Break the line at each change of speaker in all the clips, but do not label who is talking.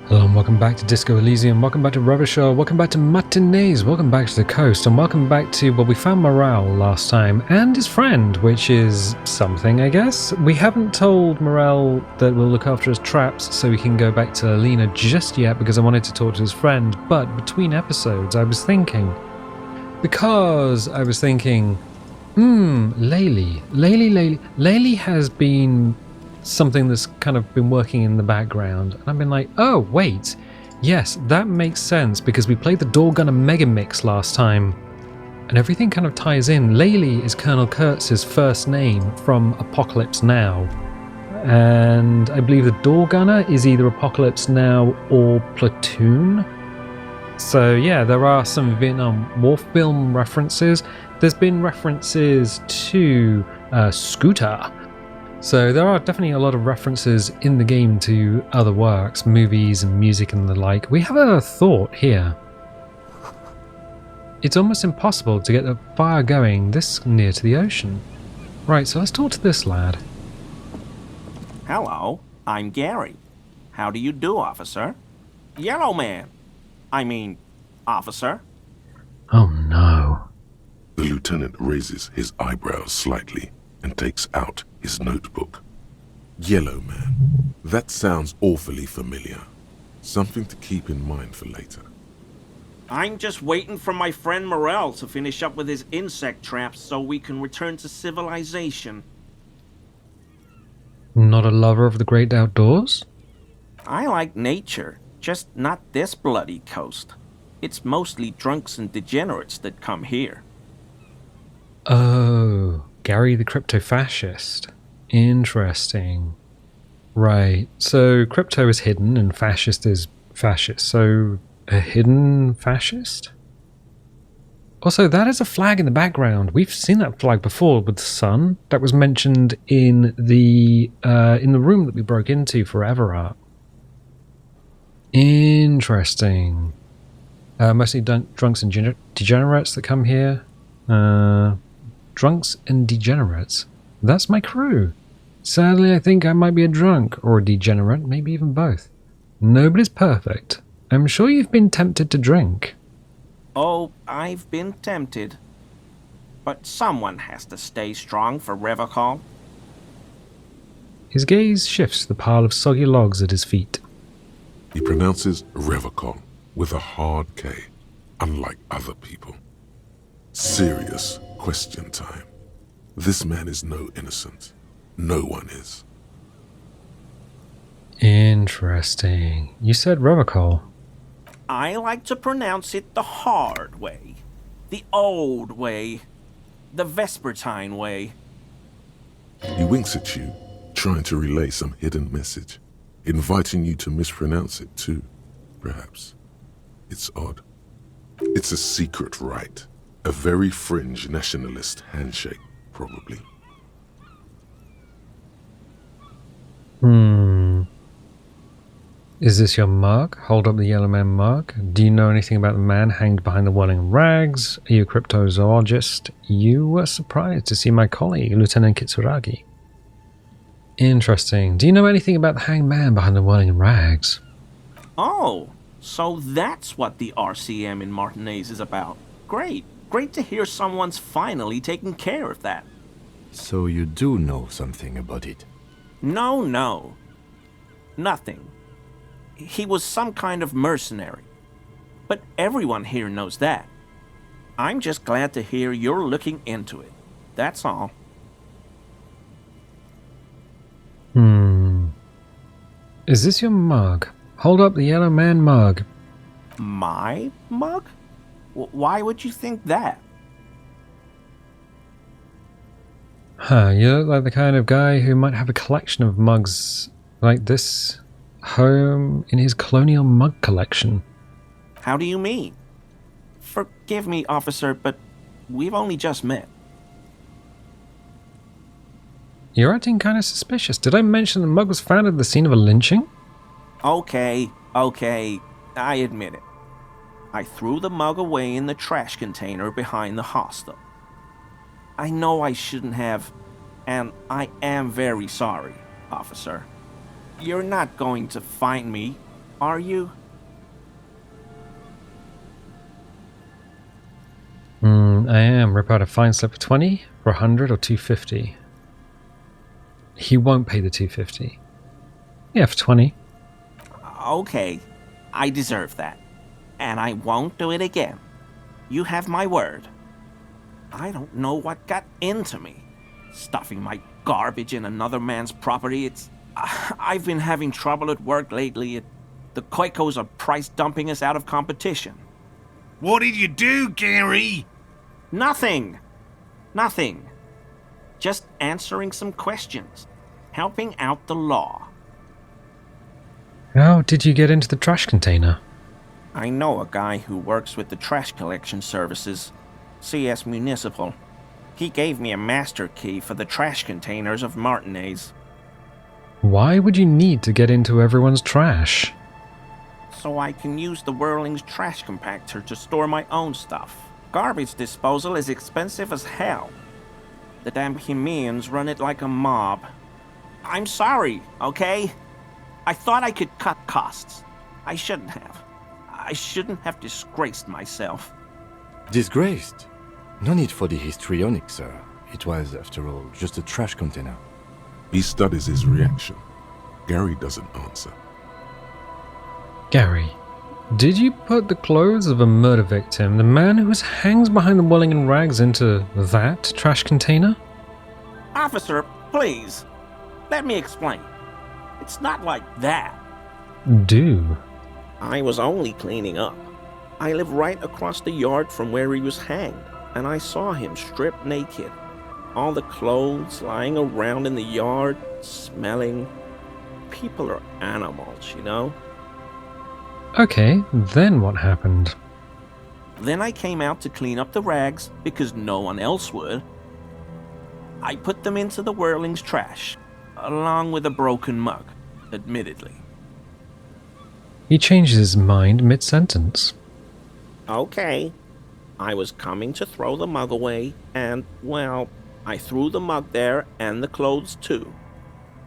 Hello and welcome back to Disco Elysium, welcome back to Rubber Show, welcome back to Matinees, welcome back to the coast, and welcome back to, well, we found Morale last time, and his friend, which is something, I guess. We haven't told Morale that we'll look after his traps so we can go back to Alina just yet, because I wanted to talk to his friend, but between episodes I was thinking, Laylee has been something that's kind of been working in the background, and I've been like, oh wait, yes, that makes sense because we played the Door Gunner Mega Mix last time and everything kind of ties in. Laylee is Colonel Kurtz's first name from Apocalypse Now, and I believe the Door Gunner is either Apocalypse Now or Platoon. So yeah, there are some Vietnam War film references. There's been references to Scooter. So there are definitely a lot of references in the game to other works, movies and music and the like. We have a thought here. It's almost impossible to get a fire going this near to the ocean. Right, so let's talk to this lad.
Hello, I'm Gary. How do you do, officer? Yellow man. Officer.
Oh no.
The lieutenant raises his eyebrows slightly and takes out his notebook. Yellow man. That sounds awfully familiar. Something to keep in mind for later.
I'm just waiting for my friend Morel to finish up with his insect traps so we can return to civilization.
Not a lover of the great outdoors?
I like nature, just not this bloody coast. It's mostly drunks and degenerates that come here.
Oh, Gary the crypto-fascist. Interesting. Right, so crypto is hidden and fascist is fascist, so a hidden fascist? Also, that is a flag in the background. We've seen that flag before with the sun. That was mentioned in the room that we broke into for Everart. Interesting. Mostly drunks and degenerates that come here. Drunks and degenerates. That's my crew. Sadly, I think I might be a drunk or a degenerate, maybe even both. Nobody's perfect. I'm sure you've been tempted to drink.
Oh, I've been tempted. But someone has to stay strong for Revocol.
His gaze shifts to the pile of soggy logs at his feet.
He pronounces Revocol with a hard K, unlike other people. Serious question time. This man is no innocent. No one is.
Interesting. You said Revocol.
I like to pronounce it the hard way. The old way. The Vespertine way.
He winks at you, trying to relay some hidden message, inviting you to mispronounce it too, perhaps. It's odd. It's a secret rite. A very fringe nationalist handshake, probably.
Is this your mug? Hold up the yellow man mug. Do you know anything about the man hanged behind the whirling rags? Are you a cryptozoologist? You were surprised to see my colleague, Lieutenant Kitsuragi. Interesting. Do you know anything about the hanged man behind the whirling rags?
Oh, so that's what the RCM in Martinez is about. Great. Great to hear someone's finally taking care of that.
So you do know something about it?
No. Nothing. He was some kind of mercenary. But everyone here knows that. I'm just glad to hear you're looking into it. That's all.
Is this your mug? Hold up the yellow man mug.
My mug? Why would you think that?
You look like the kind of guy who might have a collection of mugs like this home in his colonial mug collection.
How do you mean? Forgive me, officer, but we've only just met.
You're acting kind of suspicious. Did I mention the mug was found at the scene of a lynching?
Okay, I admit it. I threw the mug away in the trash container behind the hostel. I know I shouldn't have, and I am very sorry, officer. You're not going to find me, Are you?
I am. Rip out a fine slip for 20, for 100, or 250. He won't pay the 250. Yeah, for 20.
Okay, I deserve that. And I won't do it again. You have my word. I don't know what got into me. Stuffing my garbage in another man's property, I've been having trouble at work lately. The Koikos are price dumping us out of competition.
What did you do, Gary?
Nothing. Nothing. Just answering some questions. Helping out the law.
How did you get into the trash container?
I know a guy who works with the trash collection services, CS Municipal. He gave me a master key for the trash containers of Martinez.
Why would you need to get into everyone's trash?
So I can use the Whirling's trash compactor to store my own stuff. Garbage disposal is expensive as hell. The damn Bohemians run it like a mob. I'm sorry, okay? I thought I could cut costs. I shouldn't have. I shouldn't have disgraced myself.
Disgraced? No need for the histrionic, sir. It was, after all, just a trash container.
He studies his reaction. Gary doesn't answer.
Gary, did you put the clothes of a murder victim, the man who hangs behind the Welling and rags, into that trash container?
Officer, please. Let me explain. It's not like that.
Do.
I was only cleaning up. I live right across the yard from where he was hanged, and I saw him stripped naked. All the clothes lying around in the yard, smelling. People are animals, you know?
Okay, then what happened?
Then I came out to clean up the rags because no one else would. I put them into the Whirling's trash, along with a broken mug, admittedly.
He changes his mind mid-sentence.
Okay. I was coming to throw the mug away, and, well, I threw the mug there and the clothes too.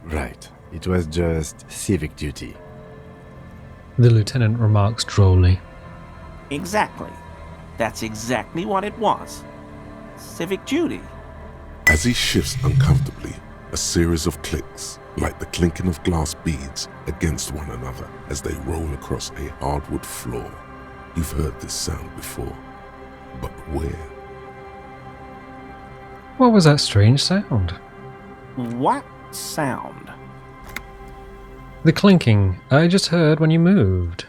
Right. It was just civic duty.
The lieutenant remarks drolly.
Exactly. That's exactly what it was. Civic duty.
As he shifts uncomfortably, a series of clicks, like the clinking of glass beads against one another as they roll across a hardwood floor. You've heard this sound before, but where?
What was that strange sound?
What sound?
The clinking I just heard when you moved.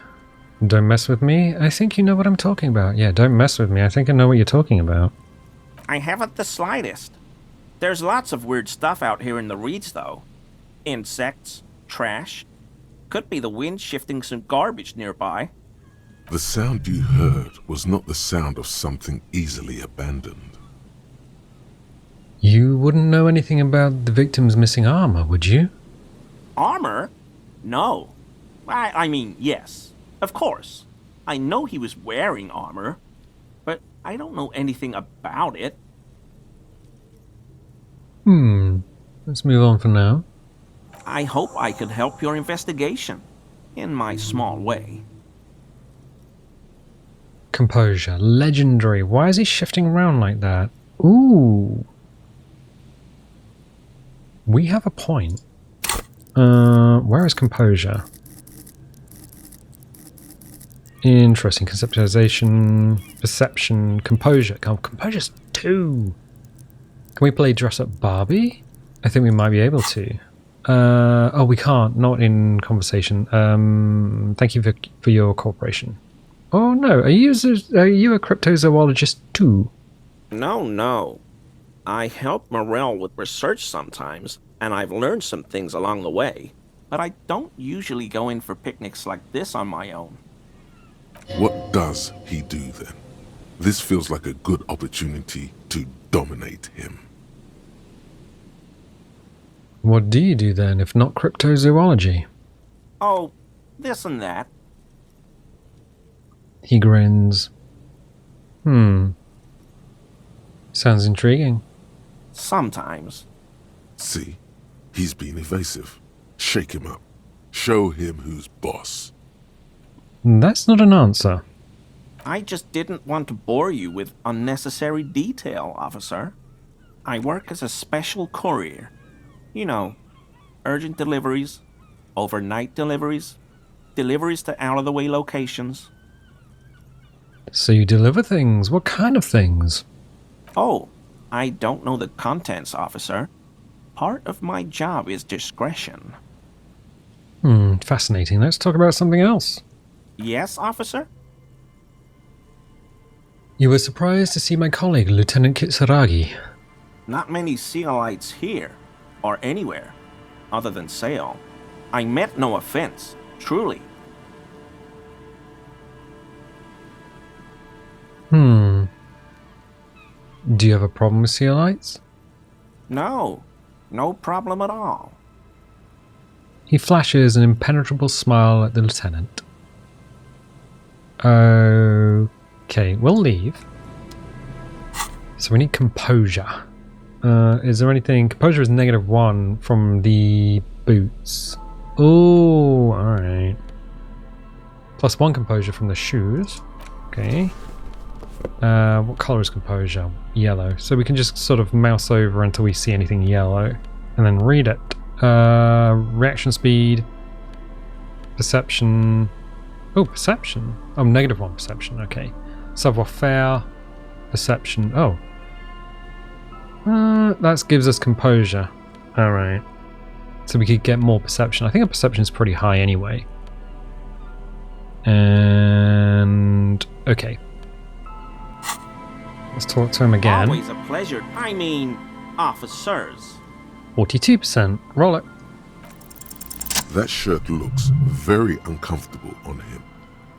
Don't mess with me. I think you know what I'm talking about. Yeah, don't mess with me. I think I know what you're talking about.
I haven't the slightest. There's lots of weird stuff out here in the reeds, though. Insects, trash. Could be the wind shifting some garbage nearby.
The sound you heard was not the sound of something easily abandoned.
You wouldn't know anything about the victim's missing armor, would you?
Armor? No. I mean, yes. Of course. I know he was wearing armor, but I don't know anything about it.
Let's move on for now.
I hope I could help your investigation, in my small way.
Composure. Legendary. Why is he shifting around like that? Ooh. We have a point. Where is composure? Interesting. Conceptualization, perception, composure. Composure's 2. Can we play Dress Up Barbie? I think we might be able to. Oh, we can't. Not in conversation. Thank you for your cooperation. Oh no, are you a cryptozoologist too?
No. I help Morel with research sometimes, and I've learned some things along the way. But I don't usually go in for picnics like this on my own.
What does he do then? This feels like a good opportunity to dominate him.
What do you do then, if not cryptozoology?
Oh, this and that.
He grins. Sounds intriguing.
Sometimes.
See, he's being evasive. Shake him up. Show him who's boss.
That's not an answer.
I just didn't want to bore you with unnecessary detail, officer. I work as a special courier. You know, urgent deliveries, overnight deliveries, deliveries to out-of-the-way locations.
So you deliver things. What kind of things?
Oh, I don't know the contents, officer. Part of my job is discretion.
Fascinating. Let's talk about something else.
Yes, officer?
You were surprised to see my colleague, Lieutenant Kitsuragi.
Not many Sealites here, or anywhere, other than Sail. I meant no offense, truly.
Do you have a problem with Sealites?
No, no problem at all.
He flashes an impenetrable smile at the lieutenant. Okay, we'll leave. So we need composure. Is there anything? Composure is -1 from the boots. Oh, alright. +1 composure from the shoes. Okay. What color is composure? Yellow. So we can just sort of mouse over until we see anything yellow. And then read it. Reaction speed. Perception. Oh, perception. Oh, -1 perception. Okay. Savoir-faire. Perception. Oh. That gives us composure. Alright. So we could get more perception. I think our perception is pretty high anyway. And... okay. Let's talk to him again.
Always a pleasure. I mean, officers.
42%. Roll it.
That shirt looks very uncomfortable on him.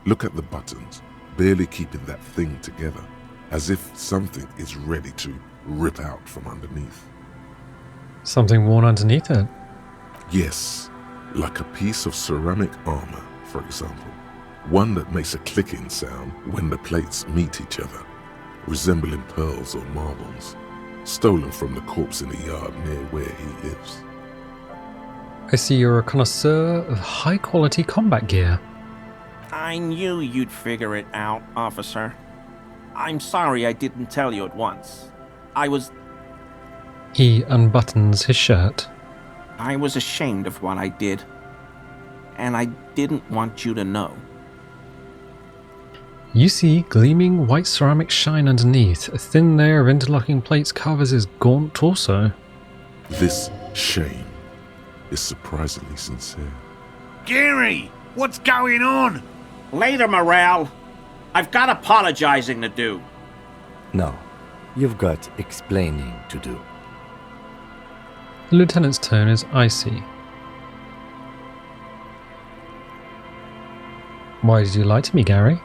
Look at the buttons, barely keeping that thing together, as if something is ready to rip out from underneath.
Something worn underneath it.
Yes, like a piece of ceramic armor, for example. One that makes a clicking sound when the plates meet each other, resembling pearls or marbles, stolen from the corpse in the yard near where he lives.
I see you're a connoisseur of high-quality combat gear.
I knew you'd figure it out, officer. I'm sorry I didn't tell you at once.
He unbuttons his shirt.
I was ashamed of what I did. And I didn't want you to know.
You see gleaming white ceramic shine underneath. A thin layer of interlocking plates covers his gaunt torso.
This shame is surprisingly sincere.
Gary, what's going on?
Later, Morale. I've got apologizing to do.
No, you've got explaining to do.
The lieutenant's tone is icy. Why did you lie to me, Gary?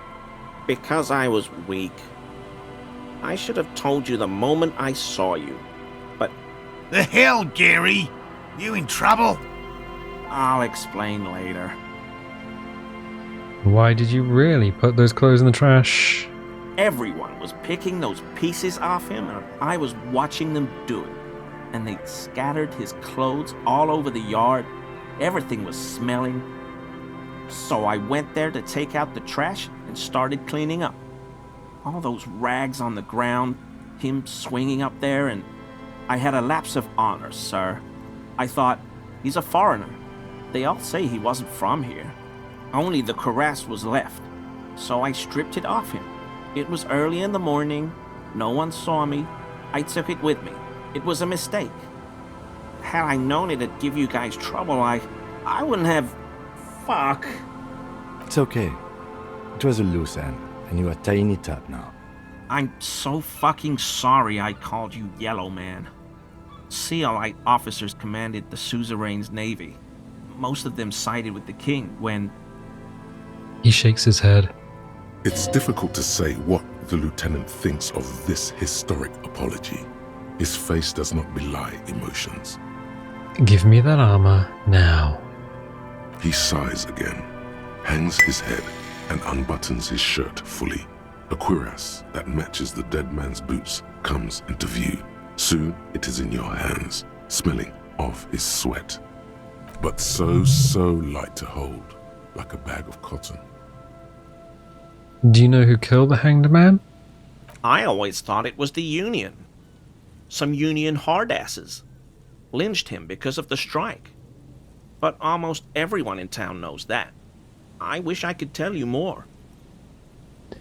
Because I was weak. I should have told you the moment I saw you. But
The hell, Gary? You in trouble?
I'll explain later.
Why did you really put those clothes in the trash?
Everyone was picking those pieces off him, and I was watching them do it. And they scattered his clothes all over the yard. Everything was smelling. So I went there to take out the trash and started cleaning up. All those rags on the ground, him swinging up there, and I had a lapse of honor, sir. I thought, he's a foreigner. They all say he wasn't from here. Only the cuirass was left, so I stripped it off him. It was early in the morning. No one saw me. I took it with me. It was a mistake. Had I known it'd give you guys trouble, I wouldn't have... Fuck.
It's okay. It was a loose end, and you are tying it up now.
I'm so fucking sorry I called you Yellow Man. Sealite officers commanded the suzerain's navy. Most of them sided with the king when...
He shakes his head.
It's difficult to say what the lieutenant thinks of this historic apology. His face does not belie emotions.
Give me that armor now.
He sighs again, hangs his head, and unbuttons his shirt fully. A cuirass that matches the dead man's boots comes into view. Soon it is in your hands, smelling of his sweat. But so light to hold, like a bag of cotton.
Do you know who killed the hanged man?
I always thought it was the Union. Some Union hardasses lynched him because of the strike. But almost everyone in town knows that. I wish I could tell you more.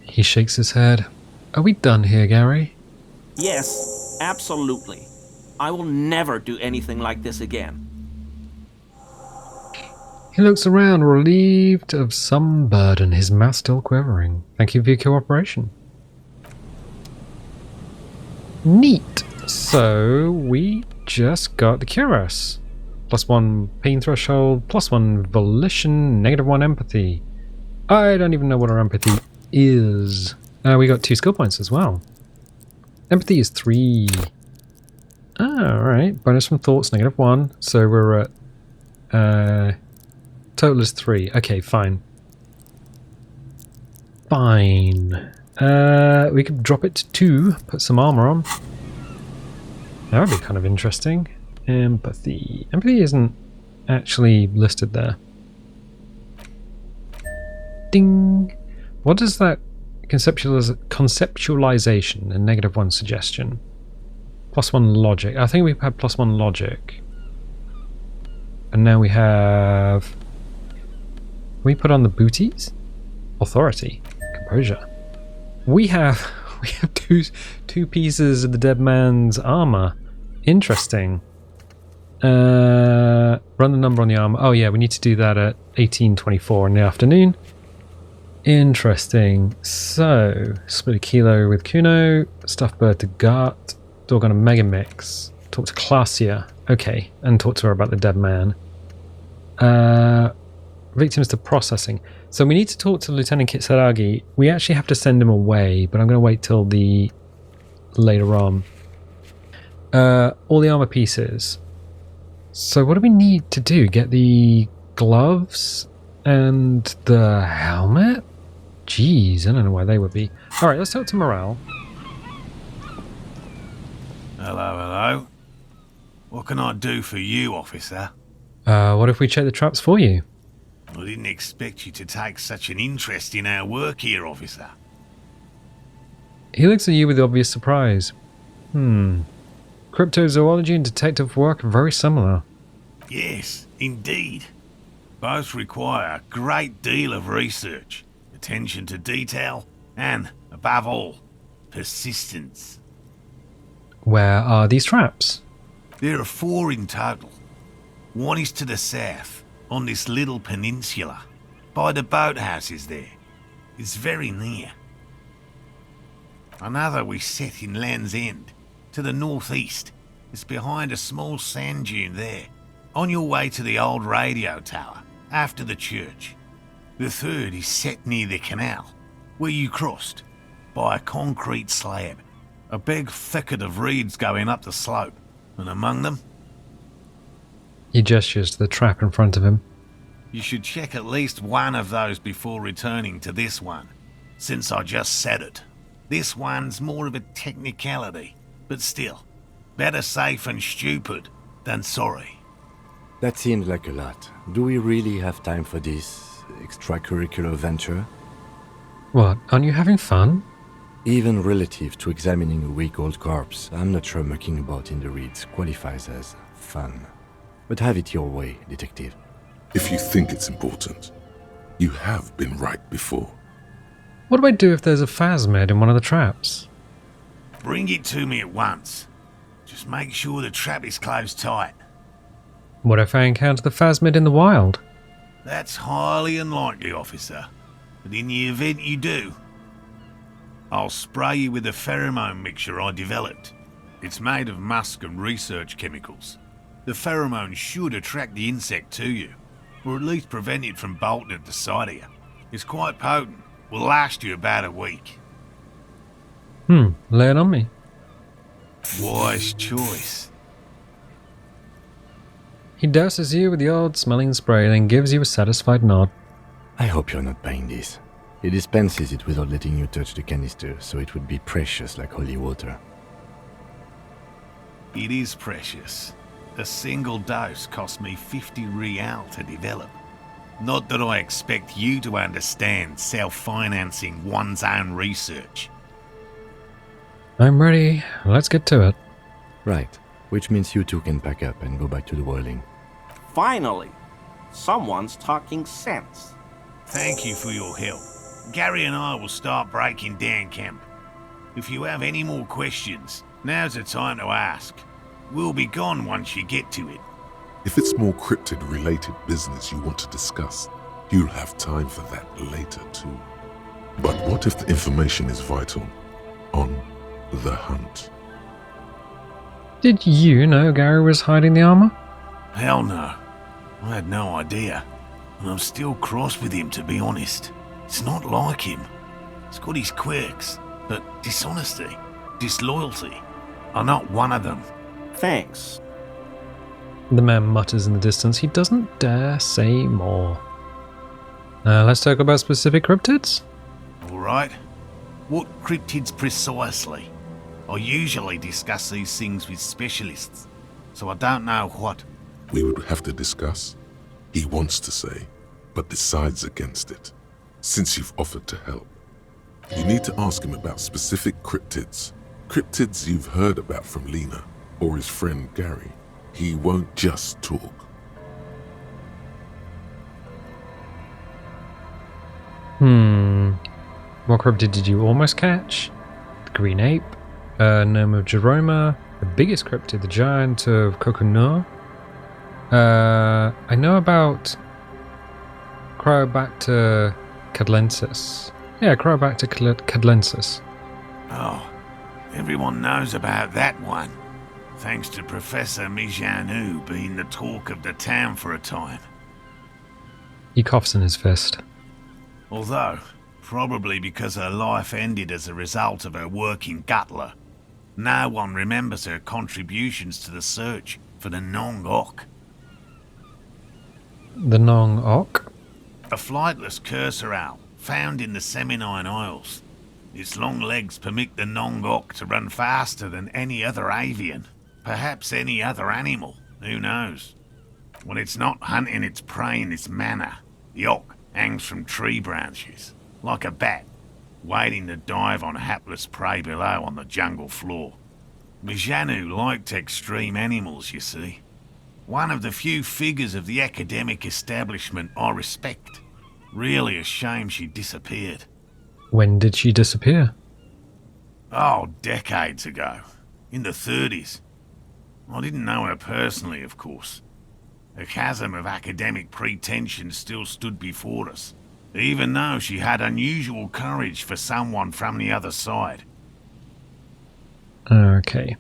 He shakes his head. Are we done here, Gary?
Yes, absolutely. I will never do anything like this again.
He looks around, relieved of some burden, his mouth still quivering. Thank you for your cooperation. Neat. So, we just got the Cuirass. +1 pain threshold, +1 volition, -1 empathy. I don't even know what our empathy is. We got 2 skill points as well. Empathy is 3. Alright, bonus from thoughts, -1. So we're at... total is 3. Okay, fine. Fine. We could drop it to 2, put some armor on. That would be kind of interesting. Empathy. Empathy isn't actually listed there. Ding! What is that conceptualization and -1 suggestion? +1 logic. I think we've had +1 logic. And now we have... Can we put on the booties? Authority. Composure. We have two pieces of the dead man's armor. Interesting. Run the number on the armor. Oh yeah, we need to do that at 18:24 in the afternoon. Interesting. So, split a kilo with Kuno, stuffed bird to Gart, dog on a mega mix. Talk to Classia. Okay, and talk to her about the dead man. Victims to processing. So we need to talk to Lieutenant Kitsuragi. We actually have to send him away, but I'm going to wait till the later on. All the armor pieces. So what do we need to do? Get the gloves and the helmet? Jeez, I don't know why they would be. Alright, let's talk to Morale.
Hello, hello. What can I do for you, officer?
What if we check the traps for you?
I didn't expect you to take such an interest in our work here, officer.
He looks at you with obvious surprise. Cryptozoology and detective work are very similar.
Yes, indeed. Both require a great deal of research, attention to detail, and, above all, persistence.
Where are these traps?
There are 4 in total. One is to the south, on this little peninsula, by the boathouses there. It's very near. Another we set in Land's End, to the northeast. It's behind a small sand dune there, on your way to the old radio tower, after the church. The third is set near the canal, where you crossed, by a concrete slab. A big thicket of reeds going up the slope, and among them...
He gestures to the trap in front of him.
You should check at least one of those before returning to this one, since I just said it. This one's more of a technicality, but still, better safe and stupid than sorry.
That seems like a lot. Do we really have time for this extracurricular venture?
What, aren't you having fun?
Even relative to examining a week-old corpse, I'm not sure mucking about in the reeds qualifies as fun. But have it your way, detective.
If you think it's important, you have been right before.
What do I do if there's a phasmid in one of the traps?
Bring it to me at once. Just make sure the trap is closed tight.
What if I encounter the phasmid in the wild?
That's highly unlikely, officer. But in the event you do, I'll spray you with a pheromone mixture I developed. It's made of musk and research chemicals. The pheromone should attract the insect to you, or at least prevent it from bolting at the sight of you. It's quite potent. Will last you about a week.
Lay it on me.
Wise choice.
He douses you with the old smelling spray, then gives you a satisfied nod.
I hope you're not buying this. He dispenses it without letting you touch the canister, so it would be precious like holy water.
It is precious. A single dose cost me 50 real to develop. Not that I expect you to understand self-financing one's own research.
I'm ready. Let's get to it.
Right, which means you two can pack up and go back to the boiling.
Finally, someone's talking sense.
Thank you for your help. Gary and I will start breaking down camp. If you have any more questions, now's the time to ask. We'll be gone once you get to it.
If it's more cryptid-related business you want to discuss, you'll have time for that later too. But what if the information is vital? On the hunt.
Did you know Gary was hiding the armor?
Hell no. I had no idea. And I'm still cross with him, to be honest. It's not like him. He's got his quirks, but dishonesty, disloyalty are not one of them.
Thanks.
The man mutters in the distance. He doesn't dare say more. Let's talk about specific cryptids.
All right. What cryptids precisely? I usually discuss these things with specialists, so I don't know what.
We would have to discuss. He wants to say, but decides against it. Since you've offered to help, you need to ask him about specific cryptids. Cryptids you've heard about from Lena or his friend Gary. He won't just talk.
What cryptid did you almost catch? The green ape, gnome of Jeroma, the biggest cryptid, the giant of Coconut. I know about Cryobacter cadlensis. Yeah, Cryobacter cadlensis.
Oh, everyone knows about that one. Thanks to Professor Mijanu being the talk of the town for a time.
He coughs in his fist.
Although, probably because her life ended as a result of her work in Gutler, no one remembers her contributions to the search for the Nong-Ok.
The Nong-Ok?
A flightless cursor owl found in the Seminine Isles. Its long legs permit the Nong-Ok to run faster than any other avian. Perhaps any other animal, who knows? When it's not hunting its prey in this manner, the Ok hangs from tree branches, like a bat, waiting to dive on hapless prey below on the jungle floor. Mijanu liked extreme animals, you see. One of the few figures of the academic establishment I respect. Really a shame she disappeared.
When did she disappear?
Oh, decades ago. In the 30s. I didn't know her personally, of course. A chasm of academic pretension still stood before us, even though she had unusual courage for someone from the other side.
Okay.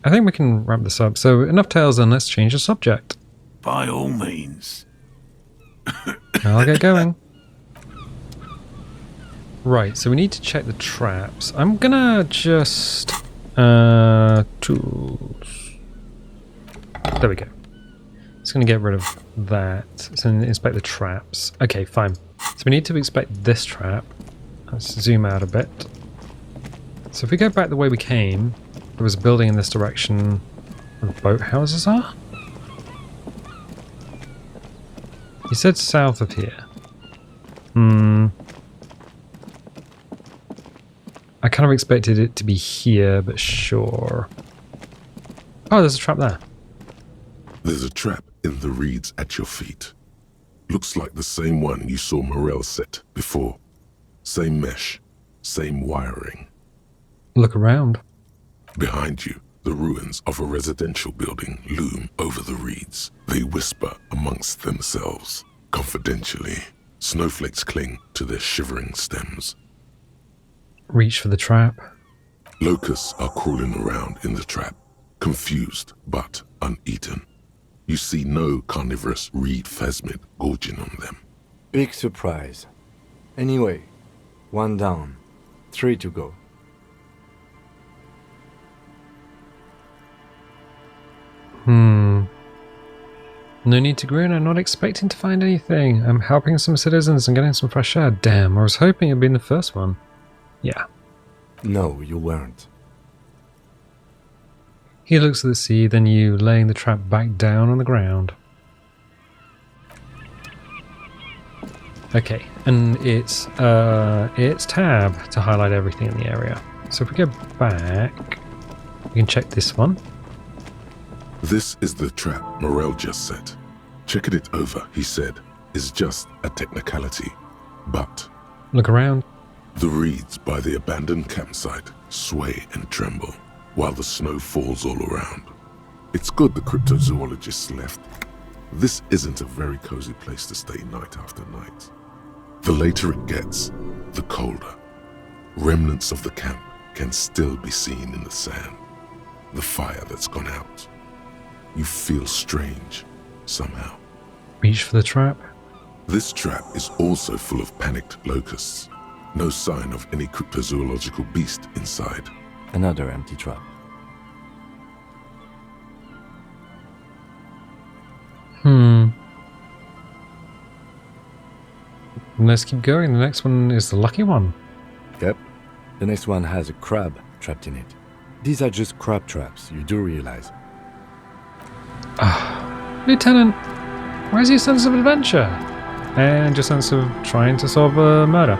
I think we can wrap this up. So, enough tales then, let's change the subject.
By all means.
I'll get going. Right, so we need to check the traps. I'm gonna just... tools. There we go. Just gonna get rid of that. So inspect the traps. Okay, fine. So we need to inspect this trap. Let's zoom out a bit. So if we go back the way we came, there was a building in this direction where the boathouses are? You said south of here. I kind of expected it to be here, but sure. Oh, there's a trap there.
There's a trap in the reeds at your feet. Looks like the same one you saw Morel set before. Same mesh, same wiring.
Look around.
Behind you, the ruins of a residential building loom over the reeds. They whisper amongst themselves, confidentially. Snowflakes cling to their shivering stems.
Reach for the trap.
Locusts are crawling around in the trap, confused but uneaten. You see no carnivorous reed phasmid gorging on them.
Big surprise. Anyway, 1 down, 3 to go.
No need to grin, I'm not expecting to find anything. I'm helping some citizens and getting some fresh air. Damn, I was hoping it'd been the first one. Yeah.
No, you weren't.
He looks at the sea, then you, laying the trap back down on the ground. Okay, and it's tab to highlight everything in the area. So if we go back, we can check this one.
This is the trap Morel just set. Checking it over, he said, is just a technicality. But
Look around.
the reeds by the abandoned campsite sway and tremble while the snow falls all around. It's good the cryptozoologists left. This isn't a very cozy place to stay night after night. The later it gets, the colder. Remnants of the camp can still be seen in the sand. The fire that's gone out. You feel strange, somehow.
Reach for the trap.
This trap is also full of panicked locusts. No sign of any cryptozoological beast inside.
Another empty trap.
Let's keep going. The next one is the lucky one.
Yep. The next one has a crab trapped in it. These are just crab traps, you do realize.
Lieutenant, where's your sense of adventure? And your sense of trying to solve a murder?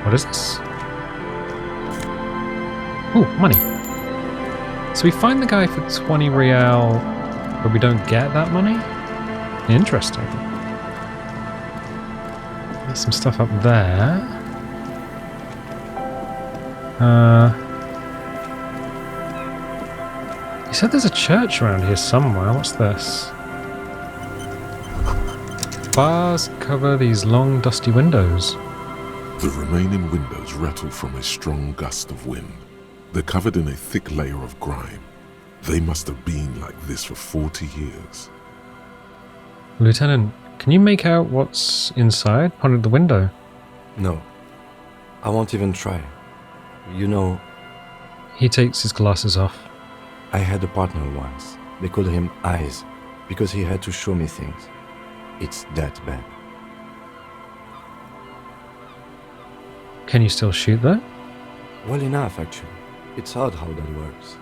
What is this? Ooh, money. So we find the guy for 20 real, but we don't get that money? Interesting. There's some stuff up there. You said there's a church around here somewhere. What's this? Bars cover these long, dusty windows.
The remaining windows rattle from a strong gust of wind. They're covered in a thick layer of grime. They must have been like this for 40 years.
Lieutenant, can you make out what's inside? Point at the window.
No. I won't even try. You know,
He takes his glasses off.
I had a partner once. They called him Eyes, because he had to show me things. It's that bad.
Can you still shoot though?
Well enough, actually. It's odd how that works.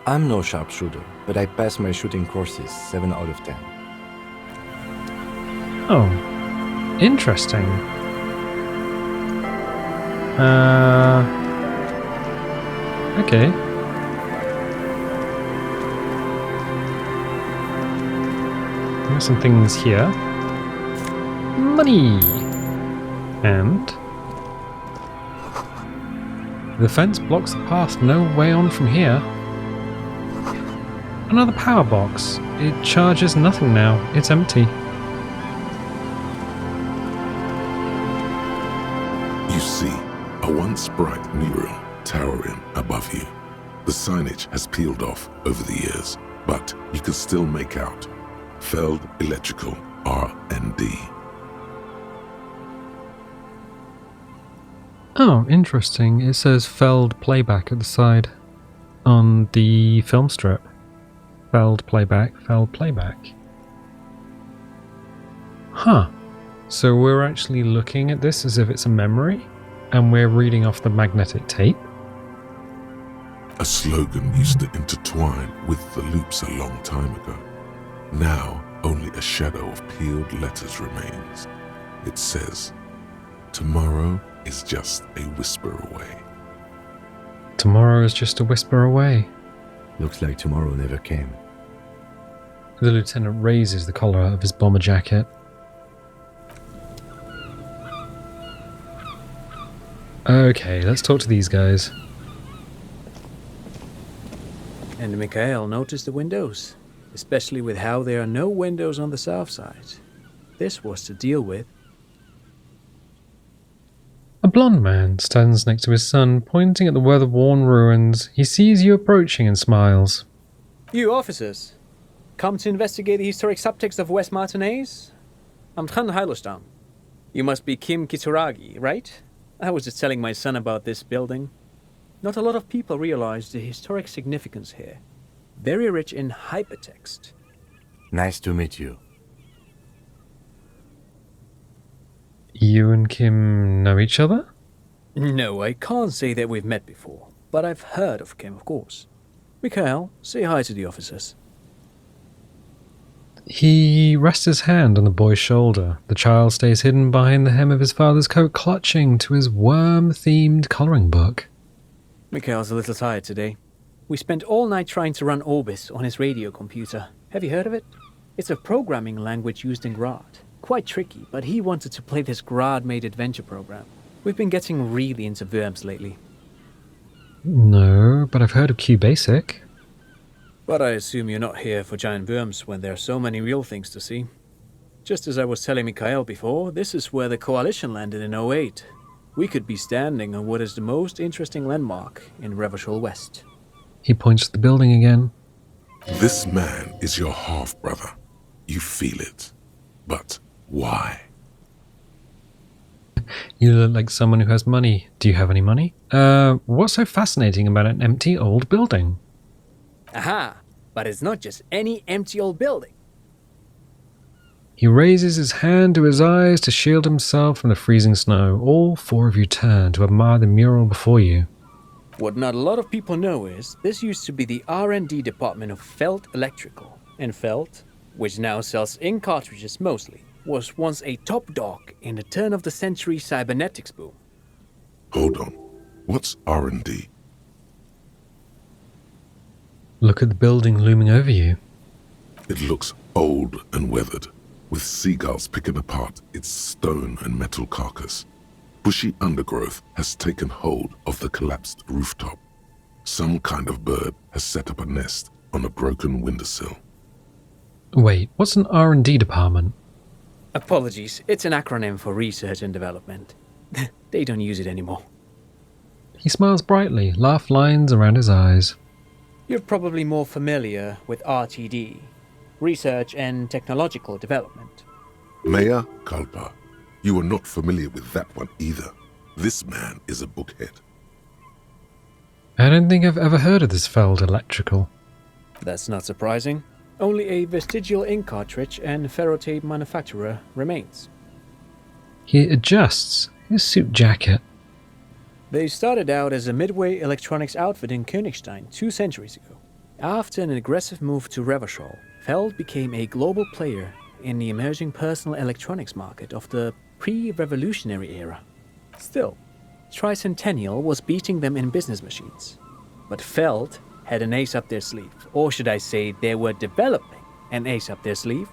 I'm no sharpshooter, but I passed my shooting courses 7 out of 10.
Oh, interesting. Okay. There's some things here. Money! And the fence blocks the path, no way on from here. Another power box. It charges nothing now. It's empty.
You see a once bright mural towering above you. The signage has peeled off over the years, but you can still make out Feld Electrical R&D.
Oh, interesting. It says Feld Playback at the side on the film strip. Feld Playback, Feld Playback. Huh. So we're actually looking at this as if it's a memory, and we're reading off the magnetic tape?
A slogan used to intertwine with the loops a long time ago. Now, only a shadow of peeled letters remains. It says, "Tomorrow is just a whisper away."
Tomorrow is just a whisper away.
Looks like tomorrow never came.
The lieutenant raises the collar of his bomber jacket. Okay, let's talk to these guys.
And Mikhail noticed the windows, especially with how there are no windows on the south side. This was to deal with.
A blond man stands next to his son, pointing at the weather-worn ruins. He sees you approaching and smiles.
You officers, come to investigate the historic subtext of West Martinez? I'm Tran Heilostam. You must be Kim Kitsuragi, right? I was just telling my son about this building. Not a lot of people realize the historic significance here. Very rich in hypertext.
Nice to meet you.
You and Kim know each other?
No, I can't say that we've met before, but I've heard of Kim, of course. Mikhail, say hi to the officers.
He rests his hand on the boy's shoulder. The child stays hidden behind the hem of his father's coat, clutching to his worm-themed colouring book.
Mikhail's a little tired today. We spent all night trying to run Orbis on his radio computer. Have you heard of it? It's a programming language used in Grad. Quite tricky, but he wanted to play this Grad-made adventure program. We've been getting really into verbs lately.
No, but I've heard of QBasic.
But I assume you're not here for giant worms when there are so many real things to see. Just as I was telling Mikhail before, this is where the Coalition landed in 08. We could be standing on what is the most interesting landmark in Revachol West.
He points to the building again.
This man is your half-brother. You feel it. But why?
You look like someone who has money. Do you have any money? What's so fascinating about an empty old building?
Aha! But it's not just any empty old building.
He raises his hand to his eyes to shield himself from the freezing snow. All four of you turn to admire the mural before you.
What not a lot of people know is, this used to be the R&D department of Felt Electrical. And Felt, which now sells ink cartridges mostly, was once a top dog in the turn-of-the-century cybernetics boom.
Hold on. What's R&D?
Look at the building looming over you.
It looks old and weathered, with seagulls picking apart its stone and metal carcass. Bushy undergrowth has taken hold of the collapsed rooftop. Some kind of bird has set up a nest on a broken windowsill.
Wait, what's an R&D department?
Apologies, it's an acronym for research and development. They don't use it anymore.
He smiles brightly, laugh lines around his eyes.
You're probably more familiar with RTD, Research and Technological Development.
Mea culpa. You are not familiar with that one either. This man is a bookhead.
I don't think I've ever heard of this Feld Electrical.
That's not surprising. Only a vestigial ink cartridge and ferrotape manufacturer remains.
He adjusts his suit jacket.
They started out as a midway electronics outfit in Königstein 2 centuries ago. After an aggressive move to Revachol, Feld became a global player in the emerging personal electronics market of the pre-revolutionary era. Still, Tricentennial was beating them in business machines. But Feld had an ace up their sleeve, or should I say they were developing an ace up their sleeve?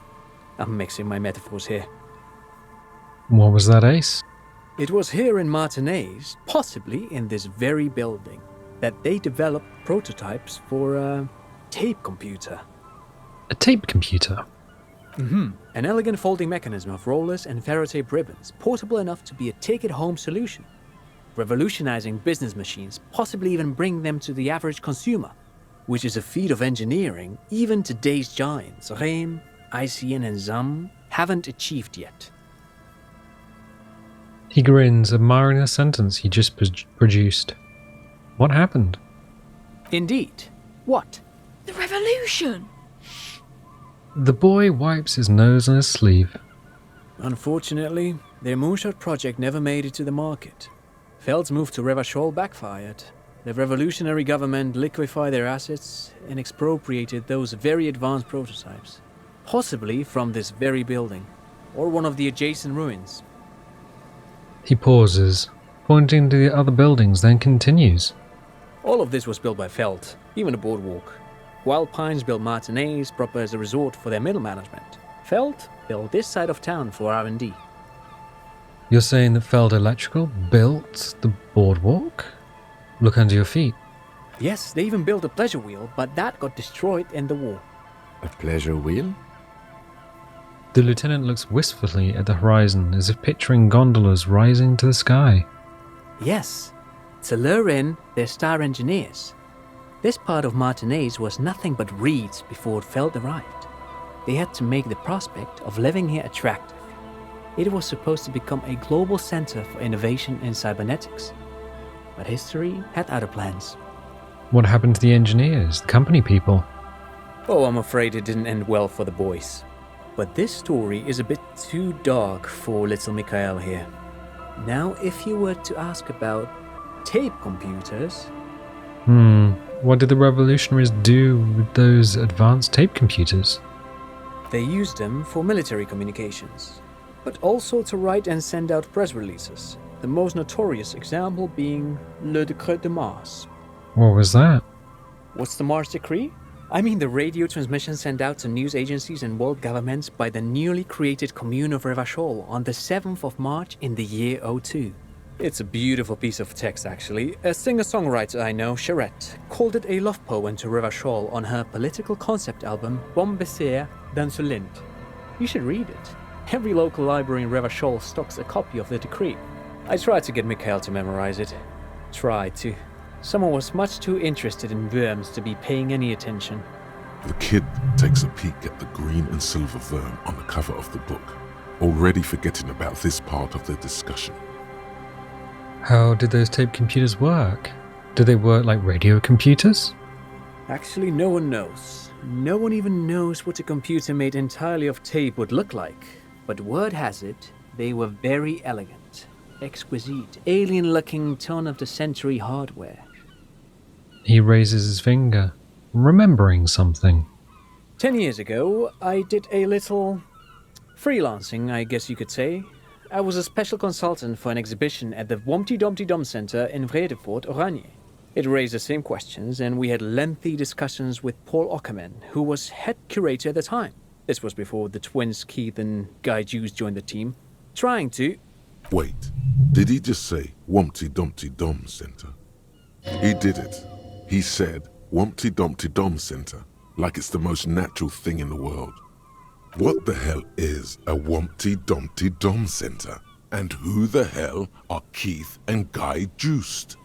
I'm mixing my metaphors here.
What was that ace?
It was here in Martinez, possibly in this very building, that they developed prototypes for a tape computer.
A tape computer?
An elegant folding mechanism of rollers and ferrotape ribbons, portable enough to be a take-it-home solution. Revolutionizing business machines, possibly even bring them to the average consumer, which is a feat of engineering even today's giants, Rehm, ICN and ZAM, haven't achieved yet.
He grins, admiring the sentence he just produced. What happened?
Indeed. What?
The revolution!
The boy wipes his nose on his sleeve.
Unfortunately, their moonshot project never made it to the market. Feld's move to Revachol backfired. The revolutionary government liquefied their assets and expropriated those very advanced prototypes. Possibly from this very building, or one of the adjacent ruins.
He pauses, pointing to the other buildings, then continues.
All of this was built by Feld, even the boardwalk. Wild Pines built Martinez proper as a resort for their middle management. Feld built this side of town for R&D.
You're saying that Feld Electrical built the boardwalk? Look under your feet.
Yes, they even built a pleasure wheel, but that got destroyed in the war.
A pleasure wheel?
The lieutenant looks wistfully at the horizon, as if picturing gondolas rising to the sky.
Yes, to lure in their star engineers. This part of Martinez was nothing but reeds before Feld arrived. They had to make the prospect of living here attractive. It was supposed to become a global center for innovation in cybernetics. But history had other plans.
What happened to the engineers, the company people?
Oh, I'm afraid it didn't end well for the boys. But this story is a bit too dark for little Mikhail here. Now, if you were to ask about tape computers...
What did the revolutionaries do with those advanced tape computers?
They used them for military communications, but also to write and send out press releases, the most notorious example being Le Décret de Mars.
What was that?
What's the Mars Decree? I mean the radio transmission sent out to news agencies and world governments by the newly created commune of Revachol on the 7th of March in the year 02. It's a beautiful piece of text, actually. A singer-songwriter I know, Charette, called it a love poem to Revachol on her political concept album, Bon Baiser dans le Lind. You should read it. Every local library in Revachol stocks a copy of the decree. I tried to get Mikhail to memorize it. Tried to. Someone was much too interested in worms to be paying any attention.
The kid takes a peek at the green and silver worm on the cover of the book, already forgetting about this part of the discussion.
How did those tape computers work? Do they work like radio computers?
Actually, no one knows. No one even knows what a computer made entirely of tape would look like. But word has it, they were very elegant, exquisite, alien-looking turn-of-the-century hardware.
He raises his finger, remembering something.
10 years ago, I did a little freelancing, I guess you could say. I was a special consultant for an exhibition at the Wompty Dumpty Dum Center in Vredefort, Oranje. It raised the same questions, and we had lengthy discussions with Paul Ockerman, who was head curator at the time. This was before the twins Keith and Guy Juice joined the team, trying to...
Wait, did he just say Wompty Dumpty Dum Center? He did it. He said Wompty Dumpty Dum Center, like it's the most natural thing in the world. What the hell is a Wompty Dumpty Dum Center? And who the hell are Keith and Guy Juiced?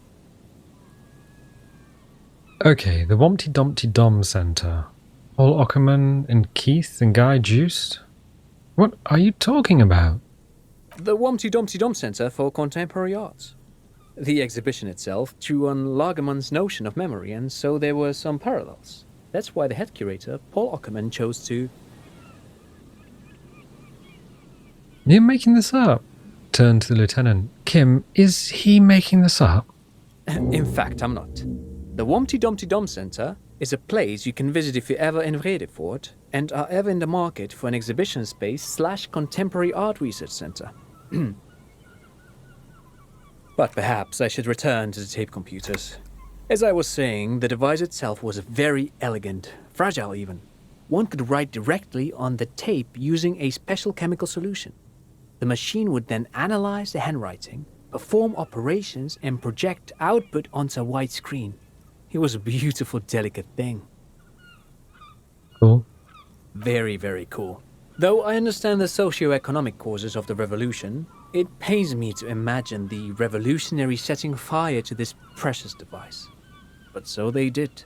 Okay, the Wompty Dumpty Dom Center. Paul Ockerman and Keith and Guy Juiced? What are you talking about?
The Wompty Dumpty Dum Center for Contemporary Arts. The exhibition itself drew on Lagerman's notion of memory, and so there were some parallels. That's why the head curator, Paul Ockerman, chose to...
You're making this up. Turned to the lieutenant. Kim, is he making this up?
In fact, I'm not. The Wompty Dumpty Dum Center is a place you can visit if you're ever in Vredefort and are ever in the market for an exhibition space / contemporary art research center. But perhaps I should return to the tape computers. As I was saying, the device itself was very elegant, fragile even. One could write directly on the tape using a special chemical solution. The machine would then analyze the handwriting, perform operations, and project output onto a white screen. It was a beautiful, delicate thing.
Cool.
Very, very cool. Though I understand the socio-economic causes of the revolution, it pains me to imagine the revolutionaries setting fire to this precious device. But so they did.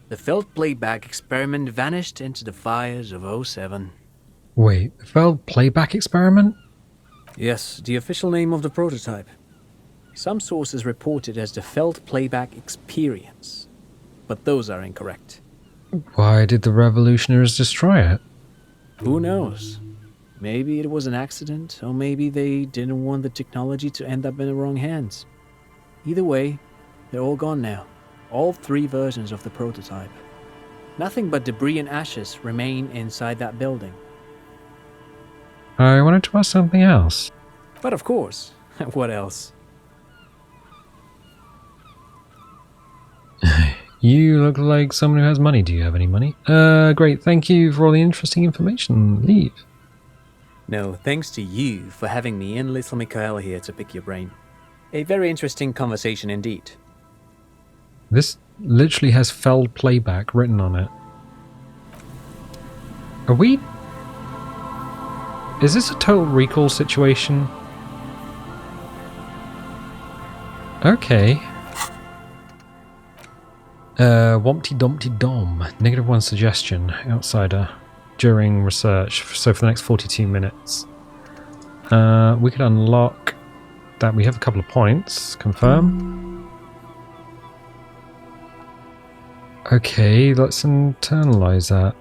The Feld playback experiment vanished into the fires of 07.
Wait, the Feld playback experiment?
Yes, the official name of the prototype. Some sources report it as the Feld playback experience, but those are incorrect.
Why did the revolutionaries destroy it?
Who knows? Maybe it was an accident, or maybe they didn't want the technology to end up in the wrong hands. Either way, they're all gone now. All 3 versions of the prototype. Nothing but debris and ashes remain inside that building.
I wanted to ask something else.
But of course, what else?
You look like someone who has money. Do you have any money? Great. Thank you for all the interesting information. Leave.
No, thanks to you for having me and little Mikhail here to pick your brain. A very interesting conversation indeed.
This literally has Feld playback written on it. Are we... Is this a Total Recall situation? Okay. Wompty Dumpty Dom. -1 suggestion. Outsider. During research. So for the next 42 minutes. We could unlock that. We have a couple of points. Confirm. Okay, let's internalize that.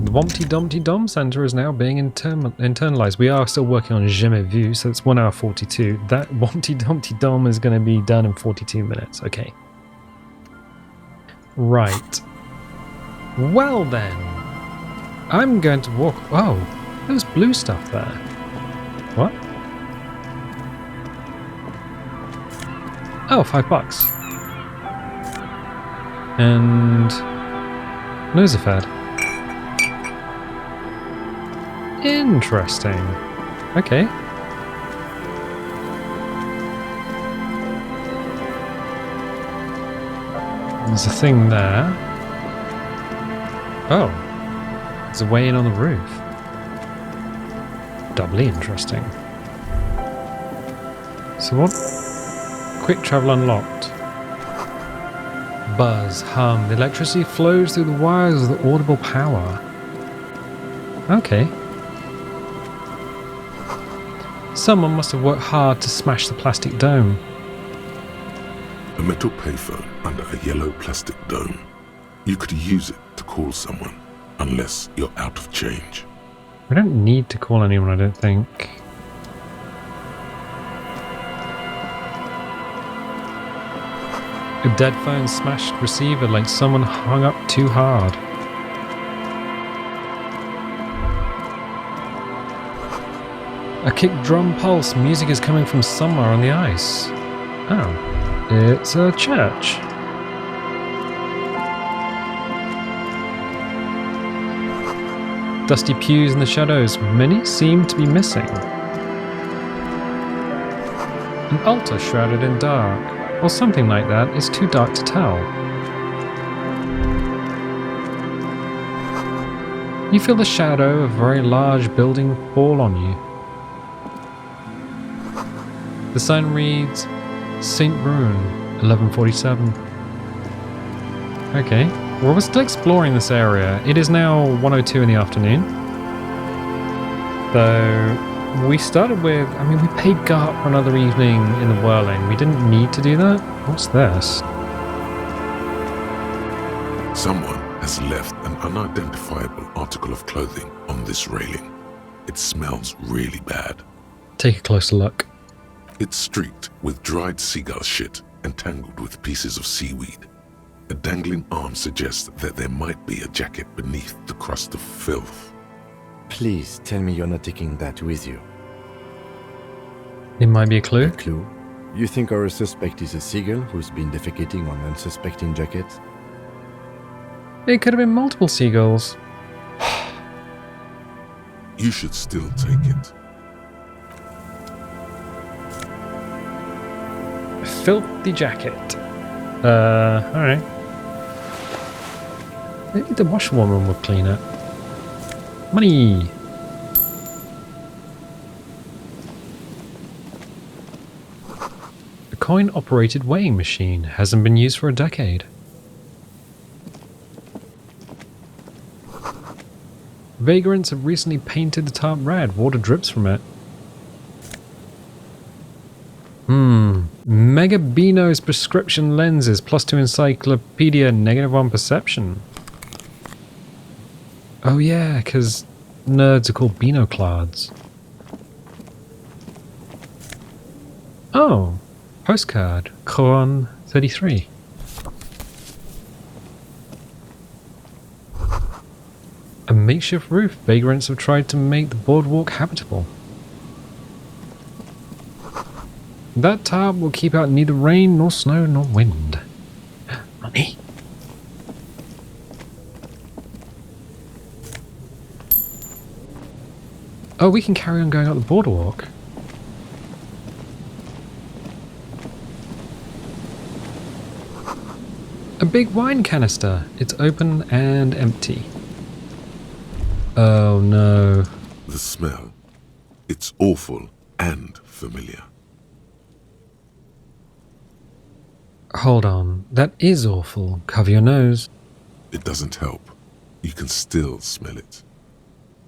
The Wompty Dumpty Dom Center is now being internalized. We are still working on Jamais Vu, so it's 1 hour 42. That Wompty Dumpty Dom is going to be done in 42 minutes. Okay. Right. Well then. I'm going to walk... Oh, there was blue stuff there. What? Oh, $5. And... Nosafad. Interesting. Okay. There's a thing there. Oh. There's a way in on the roof. Doubly interesting. So what? Quick travel unlocked. Buzz, hum. The electricity flows through the wires with audible power. Okay. Someone must have worked hard to smash the plastic dome.
A metal payphone under a yellow plastic dome. You could use it to call someone, unless you're out of change.
We don't need to call anyone, I don't think. A dead phone smashed receiver like someone hung up too hard. A kick drum pulse. Music is coming from somewhere on the ice. Oh, it's a church. Dusty pews in the shadows. Many seem to be missing. An altar shrouded in dark. Or something like that. It's too dark to tell. You feel the shadow of a very large building fall on you. The sign reads St. Brune, 1147. Okay, well, we're still exploring this area. It is now 1:02 in the afternoon. So we started with, I mean, we paid Garp for another evening in the whirling. We didn't need to do that. What's this?
Someone has left an unidentifiable article of clothing on this railing. It smells really bad.
Take a closer look.
It's streaked with dried seagull shit and tangled with pieces of seaweed. A dangling arm suggests that there might be a jacket beneath the crust of filth.
Please tell me you're not taking that with you.
It might be a clue.
A clue? You think our suspect is a seagull who's been defecating on unsuspecting jackets?
It could have been multiple seagulls.
You should still take it.
Filthy jacket. Alright. Maybe the washerwoman will clean it. Money! A coin-operated weighing machine hasn't been used for a decade. Vagrants have recently painted the tarp red. Water drips from it. Mega Beano's prescription lenses, +2 encyclopedia, -1 perception. Oh yeah, because nerds are called Beanoclards. Oh, postcard, Koan 33. A makeshift roof. Vagrants have tried to make the boardwalk habitable. That tarp will keep out neither rain, nor snow, nor wind. Money. Oh, we can carry on going up the boardwalk. A big wine canister. It's open and empty. Oh no.
The smell. It's awful and familiar.
Hold on. That is awful. Cover your nose.
It doesn't help. You can still smell it.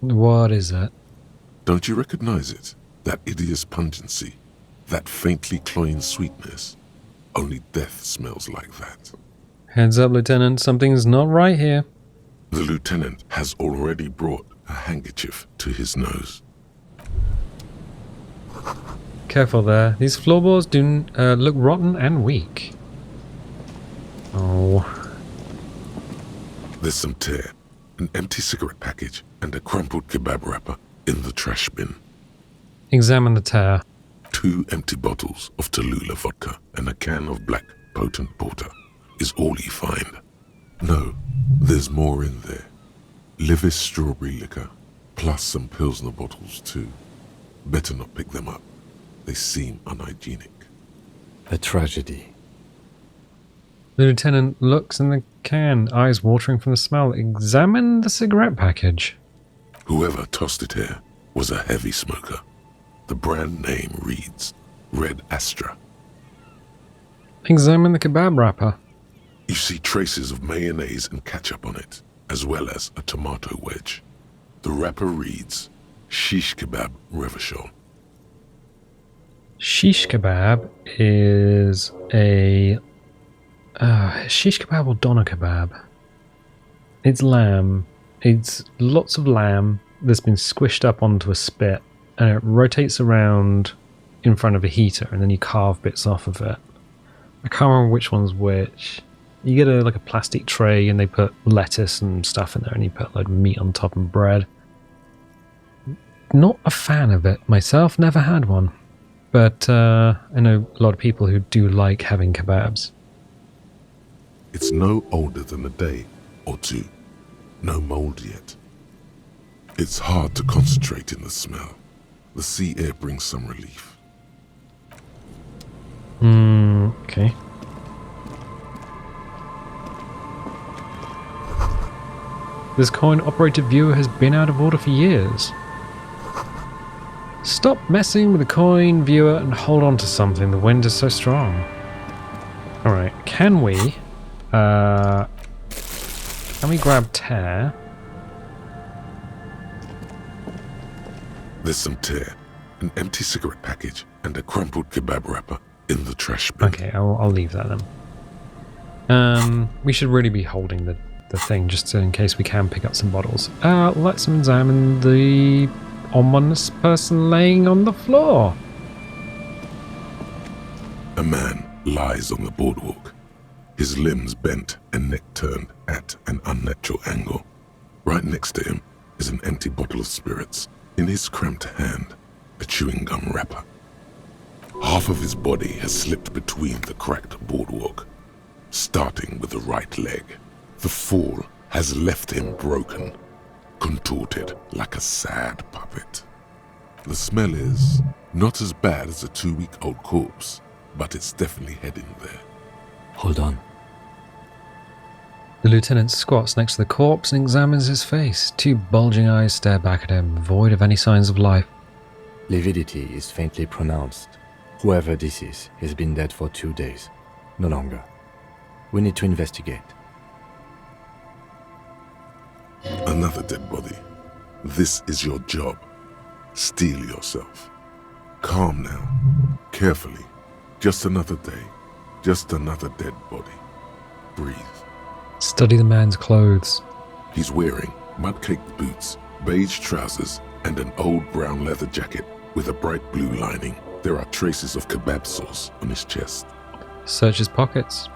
What is it?
Don't you recognize it? That hideous pungency. That faintly cloying sweetness. Only death smells like that.
Heads up, Lieutenant. Something's not right here.
The lieutenant has already brought a handkerchief to his nose.
Careful there. These floorboards do look rotten and weak. Oh.
There's some tear an empty cigarette package, and a crumpled kebab wrapper in the trash bin.
Examine the tear.
2 empty bottles of Tallulah vodka and a can of black potent porter is all you find. No, there's more in there. Livis strawberry liquor, plus some Pilsner bottles too. Better not pick them up. They seem unhygienic.
A tragedy.
The lieutenant looks in the can, eyes watering from the smell. Examine the cigarette package.
Whoever tossed it here was a heavy smoker. The brand name reads Red Astra.
Examine the kebab wrapper.
You see traces of mayonnaise and ketchup on it, as well as a tomato wedge. The wrapper reads Shish Kebab Revachol.
Shish kebab is a... shish kebab or doner kebab? It's lamb. It's lots of lamb that's been squished up onto a spit, and it rotates around in front of a heater, and then you carve bits off of it. I can't remember which one's which. You get a plastic tray, and they put lettuce and stuff in there, and you put a load of meat on top and bread. Not a fan of it myself, never had one. But I know a lot of people who do like having kebabs.
It's no older than a day or two. No mold yet. It's hard to concentrate in the smell. The sea air brings some relief.
Okay. This coin-operated viewer has been out of order for years. Stop messing with the coin viewer and hold on to something. The wind is so strong. Alright, can we grab tear?
There's some tear, an empty cigarette package, and a crumpled kebab wrapper in the trash bin.
Okay, I'll leave that then. We should really be holding the thing just in case we can pick up some bottles. Let's examine the ominous person laying on the floor.
A man lies on the boardwalk, his limbs bent and neck turned at an unnatural angle. Right next to him is an empty bottle of spirits. In his cramped hand, a chewing gum wrapper. Half of his body has slipped between the cracked boardwalk, starting with the right leg. The fall has left him broken, contorted like a sad puppet. The smell is not as bad as a 2-week-old corpse, but it's definitely heading there.
Hold on.
The lieutenant squats next to the corpse and examines his face. 2 bulging eyes stare back at him, void of any signs of life.
Lividity is faintly pronounced. Whoever this is has been dead for 2 days. No longer. We need to investigate.
Another dead body. This is your job. Steel yourself. Calm now. Carefully. Just another day. Just another dead body. Breathe.
Study the man's clothes.
He's wearing mud-caked boots, beige trousers, and an old brown leather jacket with a bright blue lining. There are traces of kebab sauce on his chest.
Search his pockets.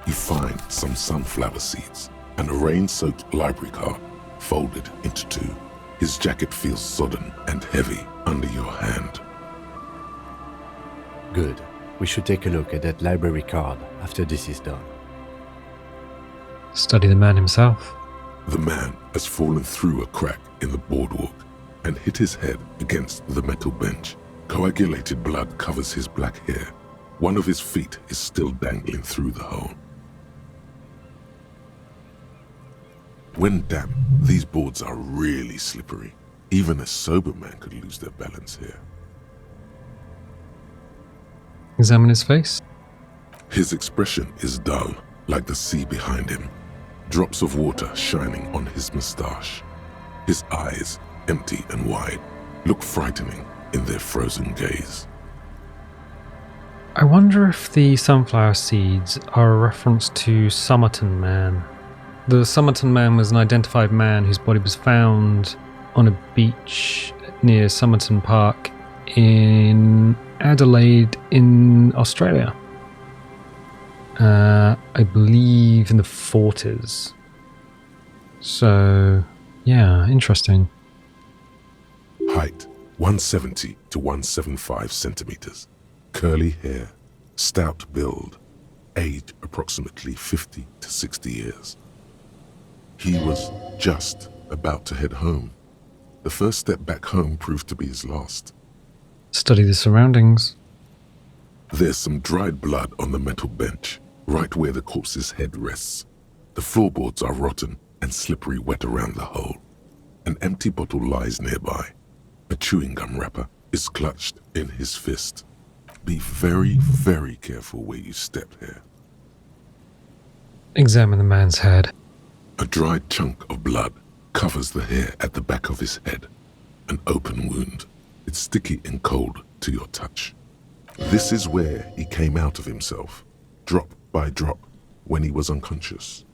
You find some sunflower seeds and a rain-soaked library card folded into 2. His jacket feels sodden and heavy under your hand.
Good. We should take a look at that library card after this is done.
Study the man himself.
The man has fallen through a crack in the boardwalk and hit his head against the metal bench. Coagulated blood covers his black hair. One of his feet is still dangling through the hole. When damp, these boards are really slippery. Even a sober man could lose their balance here.
Examine his face.
His expression is dull, like the sea behind him. Drops of water shining on his moustache. His eyes, empty and wide, look frightening in their frozen gaze.
I wonder if the sunflower seeds are a reference to Somerton Man. The Somerton Man was an identified man whose body was found on a beach near Somerton Park in Adelaide in Australia. I believe in the 40s. So Yeah, interesting.
Height 170 to 175 centimeters. Curly hair. Stout build. Age approximately 50 to 60 years. He was just about to head home. The first step back home proved to be his last.
Study the surroundings.
There's some dried blood on the metal bench, right where the corpse's head rests. The floorboards are rotten and slippery wet around the hole. An empty bottle lies nearby. A chewing gum wrapper is clutched in his fist. Be very, very careful where you step here.
Examine the man's head.
A dried chunk of blood covers the hair at the back of his head. An open wound. It's sticky and cold to your touch. This is where he came out of himself, drop by drop, when he was unconscious.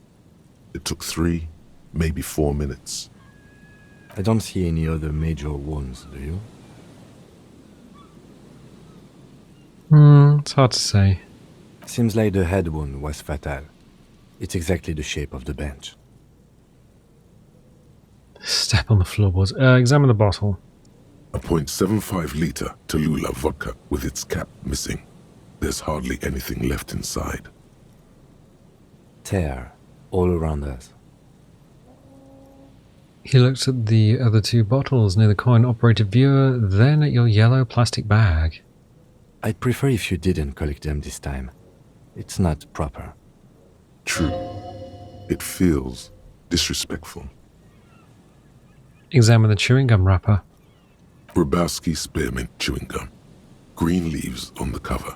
It took 3, maybe 4 minutes.
I don't see any other major wounds, do you?
It's hard to say.
Seems like the head wound was fatal. It's exactly the shape of the bench.
Step on the floorboards. Examine the bottle.
A .75 liter Tallulah vodka with its cap missing. There's hardly anything left inside.
Tear all around us.
He looked at the other 2 bottles near the coin-operated viewer, then at your yellow plastic bag.
I'd prefer if you didn't collect them this time. It's not proper.
True. It feels disrespectful.
Examine the chewing gum wrapper.
Brabowski spearmint chewing gum. Green leaves on the cover.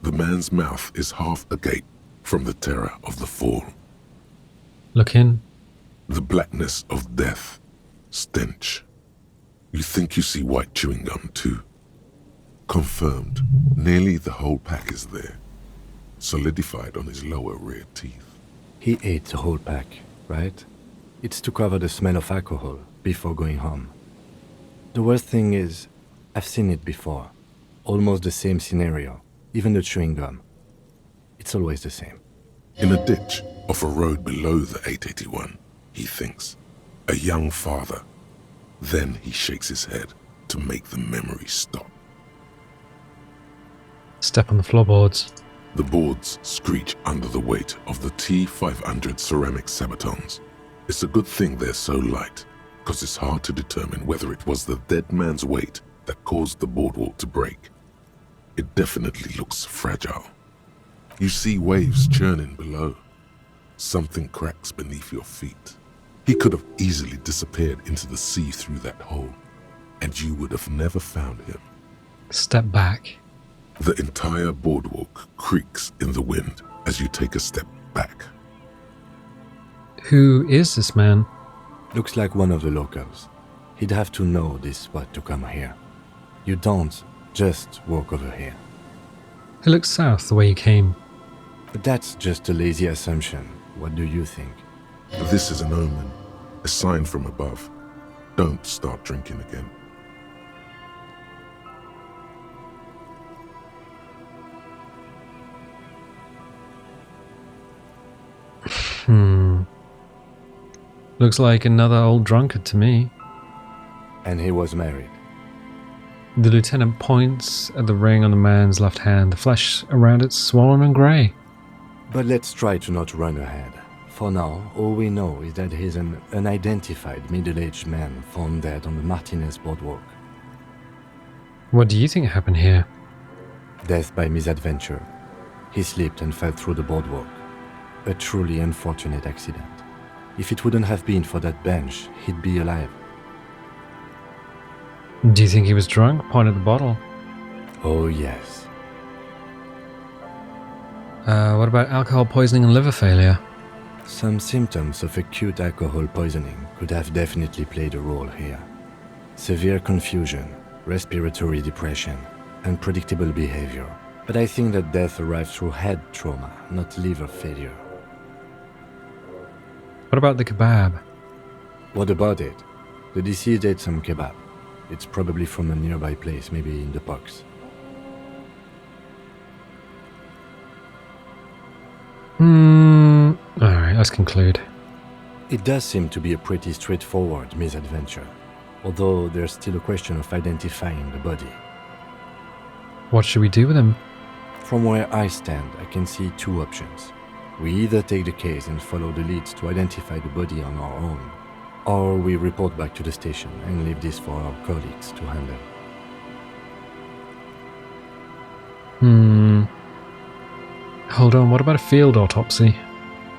The man's mouth is half agape from the terror of the fall.
Look in.
The blackness of death. Stench. You think you see white chewing gum too. Confirmed. Nearly the whole pack is there. Solidified on his lower rear teeth.
He ate the whole pack, right? It's to cover the smell of alcohol before going home. The worst thing is, I've seen it before. Almost the same scenario, even the chewing gum. It's always the same.
In a ditch off a road below the 881, he thinks. A young father. Then he shakes his head to make the memory stop.
Step on the floorboards.
The boards screech under the weight of the T500 ceramic sabatons. It's a good thing they're so light, because it's hard to determine whether it was the dead man's weight that caused the boardwalk to break. It definitely looks fragile. You see waves churning below. Something cracks beneath your feet. He could have easily disappeared into the sea through that hole, and you would have never found him.
Step back.
The entire boardwalk creaks in the wind as you take a step back.
Who is this man?
Looks like one of the locals. He'd have to know this spot to come here. You don't just walk over here.
He looks south the way he came.
But that's just a lazy assumption. What do you think?
This is an omen, a sign from above. Don't start drinking again.
Looks like another old drunkard to me.
And he was married.
The lieutenant points at the ring on the man's left hand, the flesh around it swollen and grey.
But let's try to not run ahead. For now, all we know is that he's an unidentified middle-aged man found dead on the Martinez boardwalk.
What do you think happened here?
Death by misadventure. He slipped and fell through the boardwalk. A truly unfortunate accident. If it wouldn't have been for that bench, he'd be alive.
Do you think he was drunk? Point at the bottle.
Oh yes.
What about alcohol poisoning and liver failure?
Some symptoms of acute alcohol poisoning could have definitely played a role here. Severe confusion, respiratory depression, unpredictable behavior. But I think that death arrived through head trauma, not liver failure.
What about the kebab?
What about it? The deceased ate some kebab. It's probably from a nearby place, maybe in the box.
Alright, let's conclude.
It does seem to be a pretty straightforward misadventure, although there's still a question of identifying the body.
What should we do with him?
From where I stand, I can see two options. We either take the case and follow the leads to identify the body on our own, or we report back to the station and leave this for our colleagues to handle.
Hold on, what about a field autopsy?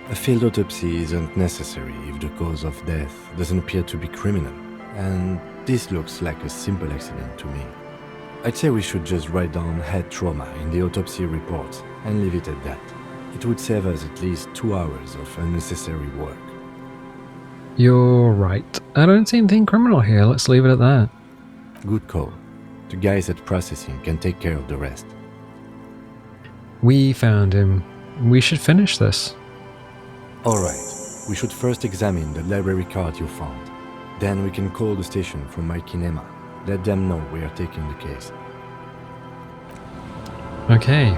A field autopsy isn't necessary if the cause of death doesn't appear to be criminal, and this looks like a simple accident to me. I'd say we should just write down head trauma in the autopsy report and leave it at that. It would save us at least 2 hours of unnecessary work.
You're right. I don't see anything criminal here. Let's leave it at that.
Good call. The guys at processing can take care of the rest.
We found him. We should finish this.
Alright, we should first examine the library card you found. Then we can call the station from my kinema. Let them know we are taking the case.
Okay.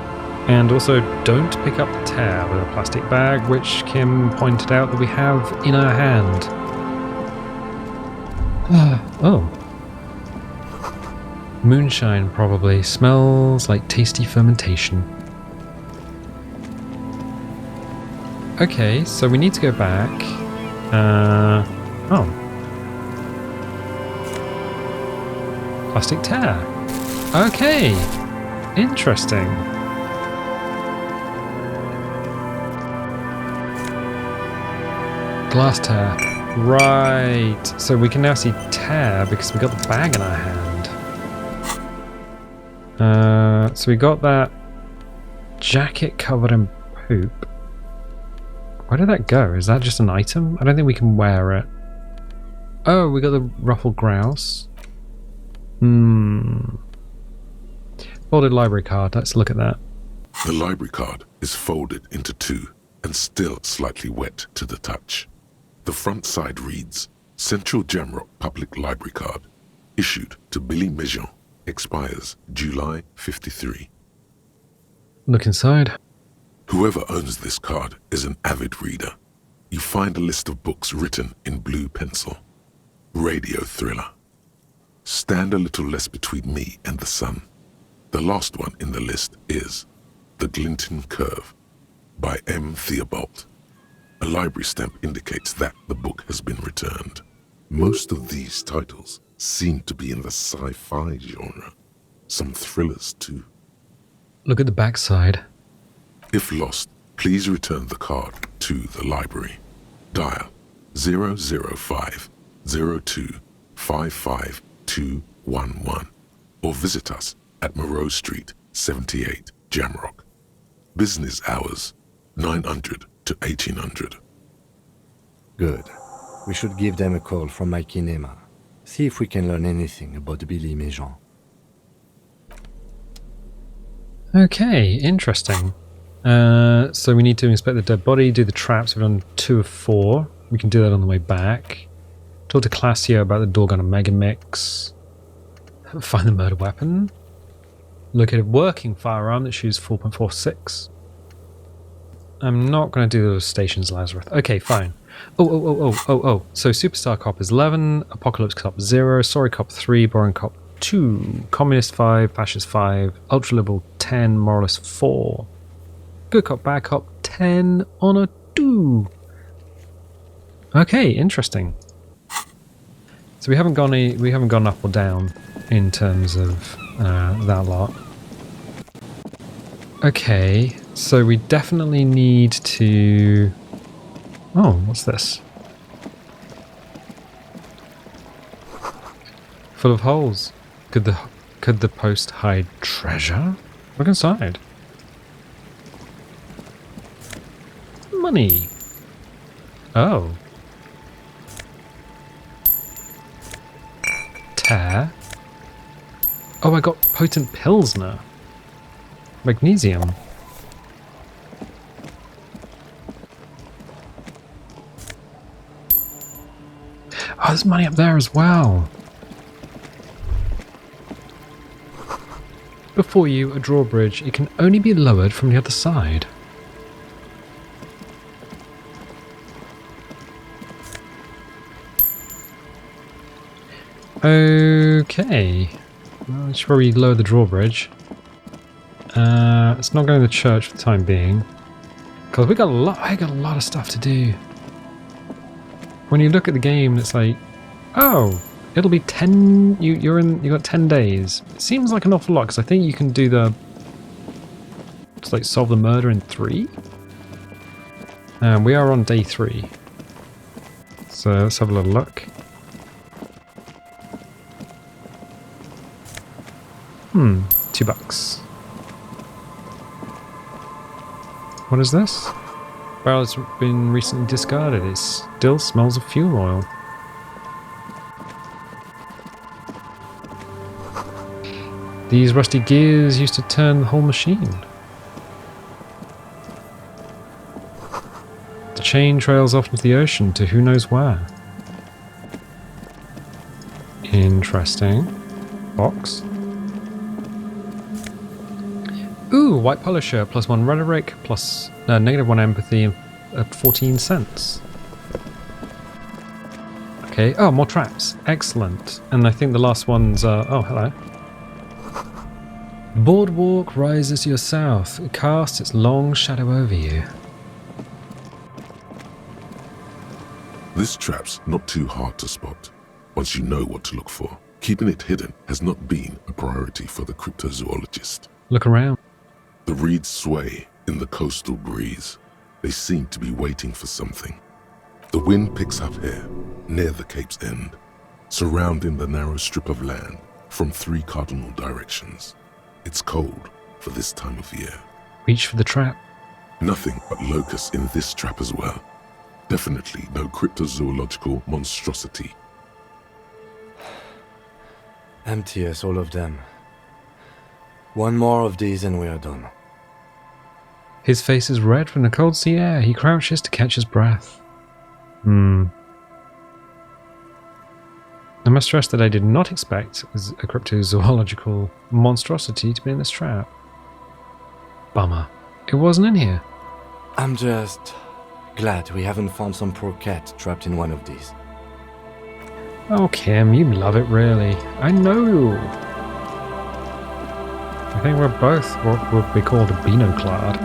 And also, don't pick up the tear with a plastic bag, which Kim pointed out that we have in our hand. Oh. Moonshine, probably. Smells like tasty fermentation. Okay, so we need to go back. Oh. Plastic tear. Okay. Interesting. Glass tear. Right. So we can now see tear because we got the bag in our hand. So we got that jacket covered in poop. Where did that go? Is that just an item? I don't think we can wear it. Oh, we got the ruffled grouse. Folded library card. Let's look at that.
The library card is folded into two and still slightly wet to the touch. The front side reads, Central Jamrock Public Library Card, issued to Billy Mejean, expires July 53.
Look inside.
Whoever owns this card is an avid reader. You find a list of books written in blue pencil. Radio thriller. Stand a little less between me and the sun. The last one in the list is The Glinton Curve by M. Theobald. A library stamp indicates that the book has been returned. Most of these titles seem to be in the sci-fi genre. Some thrillers too.
Look at the backside.
If lost, please return the card to the library. Dial 005 02 55211 or visit us at Moreau Street, 78, Jamrock. Business hours, 900 to 1800.
Good. We should give them a call from my kinema. See if we can learn anything about Billy Mejean.
Okay, interesting. So we need to inspect the dead body, do the traps. We've done 2 of 4. We can do that on the way back. Talk to Classio about the door gun and mega mix. Find the murder weapon. Locate a working firearm that shoots 4.46. I'm not going to do those stations, Lazarus. Okay, fine. Oh. So Superstar Cop is 11, Apocalypse Cop 0, Sorry Cop 3, Boring Cop 2, Communist 5, Fascist 5, Ultra Liberal 10, Moralist 4. Good Cop, Bad Cop 10 on a 2. Okay, interesting. So we haven't gone up or down in terms of that lot. Okay, so we definitely need to... Oh, what's this? Full of holes. Could the post hide treasure? Look inside. Money. Oh. Tear. Oh, I got potent Pilsner. Magnesium. Oh, there's money up there as well. Before you, a drawbridge. It can only be lowered from the other side. Okay. Well, I should probably lower the drawbridge. Let's not go to the church for the time being. Because I got a lot of stuff to do. When you look at the game, it's like, oh, it'll be 10. You got 10 days. It seems like an awful lot because I think you can do just like solve the murder in 3. And we are on day 3. So let's have a little look. $2. What is this? Well, it's been recently discarded. It still smells of fuel oil. These rusty gears used to turn the whole machine. The chain trails off into the ocean to who knows where. Interesting. Box. Ooh, white polo shirt, +1 rhetoric, plus -1 empathy at 14 cents. Okay, oh, more traps. Excellent. And I think the last one's, oh, hello. The boardwalk rises to your south. It casts its long shadow over you.
This trap's not too hard to spot, once you know what to look for. Keeping it hidden has not been a priority for the cryptozoologist.
Look around.
The reeds sway in the coastal breeze. They seem to be waiting for something. The wind picks up here, near the cape's end, surrounding the narrow strip of land from 3 cardinal directions. It's cold for this time of year.
Reach for the trap.
Nothing but locusts in this trap as well. Definitely no cryptozoological monstrosity.
Empty as all of them. One more of these and we are done.
His face is red from the cold sea air. He crouches to catch his breath. I must stress that I did not expect a cryptozoological monstrosity to be in this trap. Bummer. It wasn't in here.
I'm just glad we haven't found some poor cat trapped in one of these.
Oh, Kim, you love it, really. I know. I think we're both what would be called albino-clad.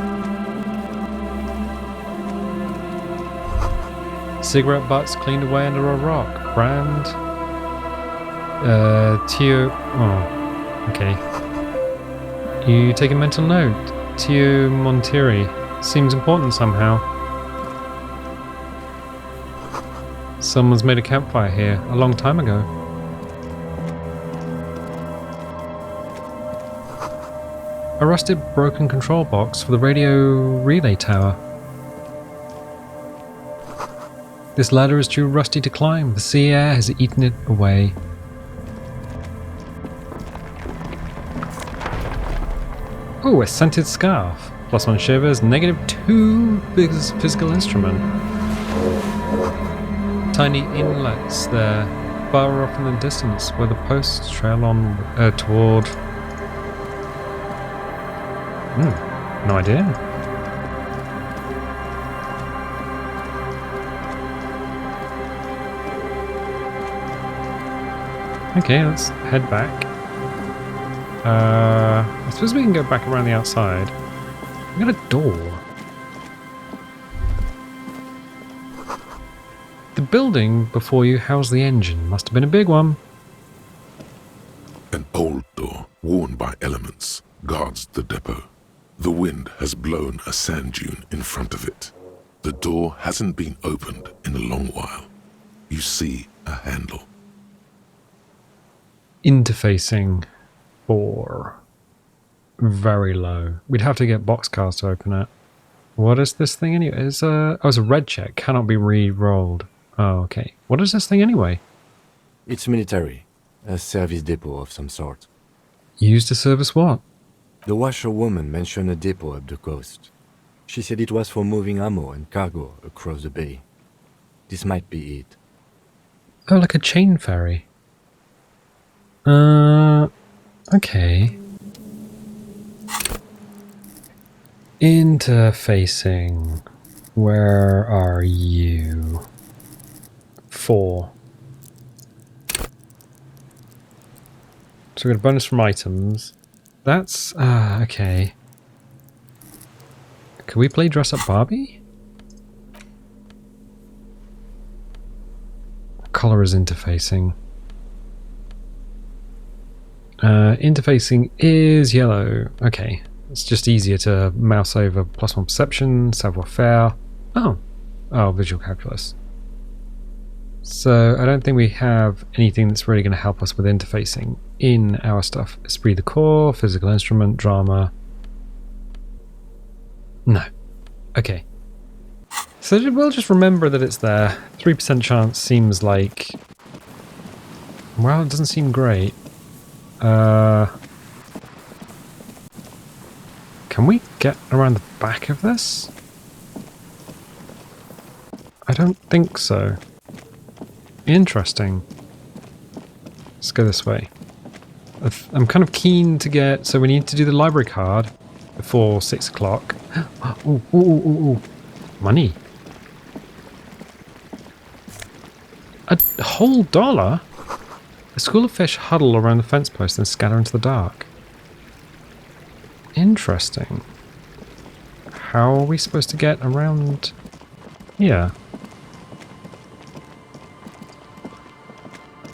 Cigarette butts cleaned away under a rock. Brand. Tio. Oh, okay. You take a mental note. Tio Montieri. Seems important somehow. Someone's made a campfire here a long time ago. A rusted, broken control box for the radio relay tower. This ladder is too rusty to climb. The sea air has eaten it away. Ooh, a scented scarf. +1 shivers, -2 physical instrument. Tiny inlets there, far off in the distance, where the posts trail on toward... no idea. Okay, let's head back. I suppose we can go back around the outside. We got a door. The building before you housed the engine. Must have been a big one.
An old door, worn by elements, guards the depot. The wind has blown a sand dune in front of it. The door hasn't been opened in a long while. You see a handle.
Interfacing 4. Very low. We'd have to get boxcars to open it. What is this thing anyway? It's a red check. Cannot be re-rolled. Oh, okay. What is this thing anyway?
It's military. A service depot of some sort.
Used to service what?
The washerwoman mentioned a depot up the coast. She said it was for moving ammo and cargo across the bay. This might be it.
Oh, like a chain ferry. Okay. Interfacing. Where are you? 4. So we got a bonus from items. That's okay. Can we play Dress Up Barbie? Color is interfacing. Interfacing is yellow. Okay. It's just easier to mouse over +1 perception, savoir-faire. Oh, visual calculus. So I don't think we have anything that's really going to help us with interfacing in our stuff. Esprit de corps, physical instrument, drama. No. Okay. So we'll just remember that it's there. 3% chance seems like... Well, it doesn't seem great. Can we get around the back of this? I don't think so. Interesting. Let's go this way. I'm kind of keen to get... So we need to do the library card before 6 o'clock. Ooh. Money. A whole $1? A school of fish huddle around the fence post and scatter into the dark. Interesting. How are we supposed to get around here?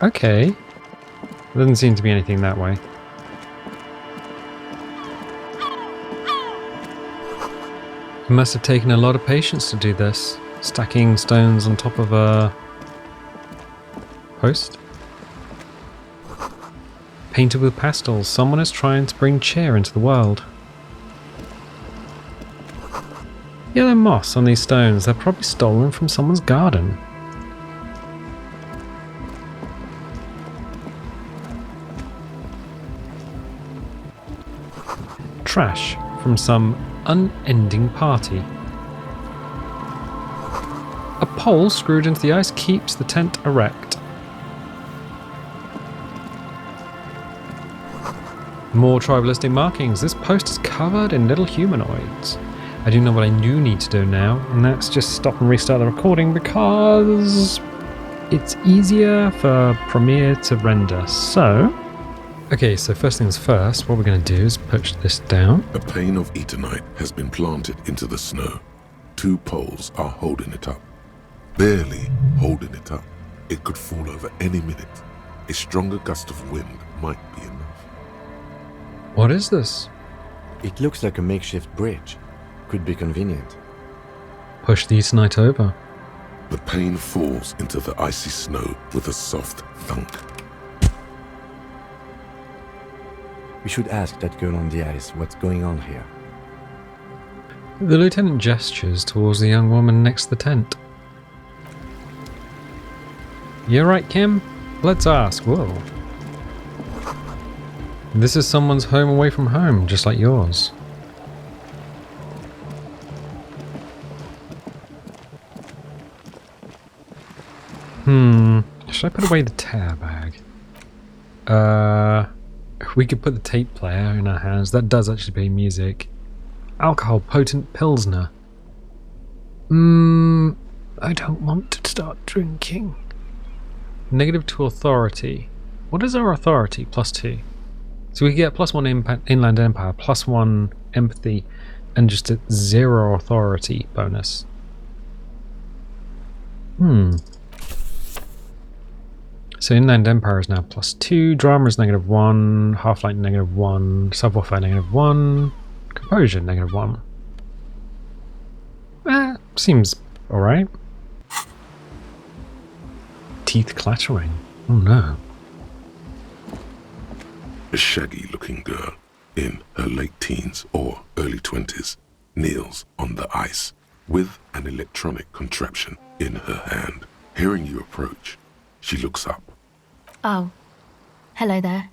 Okay. There doesn't seem to be anything that way. It must have taken a lot of patience to do this. Stacking stones on top of a post. Painted with pastels, someone is trying to bring cheer into the world. Yellow moss on these stones, they're probably stolen from someone's garden. Trash from some unending party. A pole screwed into the ice keeps the tent erect. More tribalistic markings. This post is covered in little humanoids. I do know what I do need to do now, and that's just stop and restart the recording because it's easier for Premiere to render. So, okay, so first things first, what we're going to do is push this down.
A pane of eternite has been planted into the snow. 2 poles are holding it up. Barely holding it up. It could fall over any minute. A stronger gust of wind might be enough.
What is this?
It looks like a makeshift bridge. Could be convenient.
Push the eternite over.
The pane falls into the icy snow with a soft thunk.
We should ask that girl on the ice what's going on here.
The lieutenant gestures towards the young woman next to the tent. You right, Kim? Let's ask. Whoa. This is someone's home away from home, just like yours. Should I put away the tear bag? We could put the tape player in our hands. That does actually play music. Alcohol potent pilsner. I don't want to start drinking. Negative to authority. What is our authority? +2. So we get +1 inland empire, +1 empathy, and just a 0 authority bonus. So inland empire is now +2, drama is -1, half-light -1, savoir-faire -1, composure -1. Seems alright. Teeth clattering. Oh no.
A shaggy-looking girl in her late teens or early 20s kneels on the ice with an electronic contraption in her hand. Hearing you approach, she looks up.
Oh, hello there.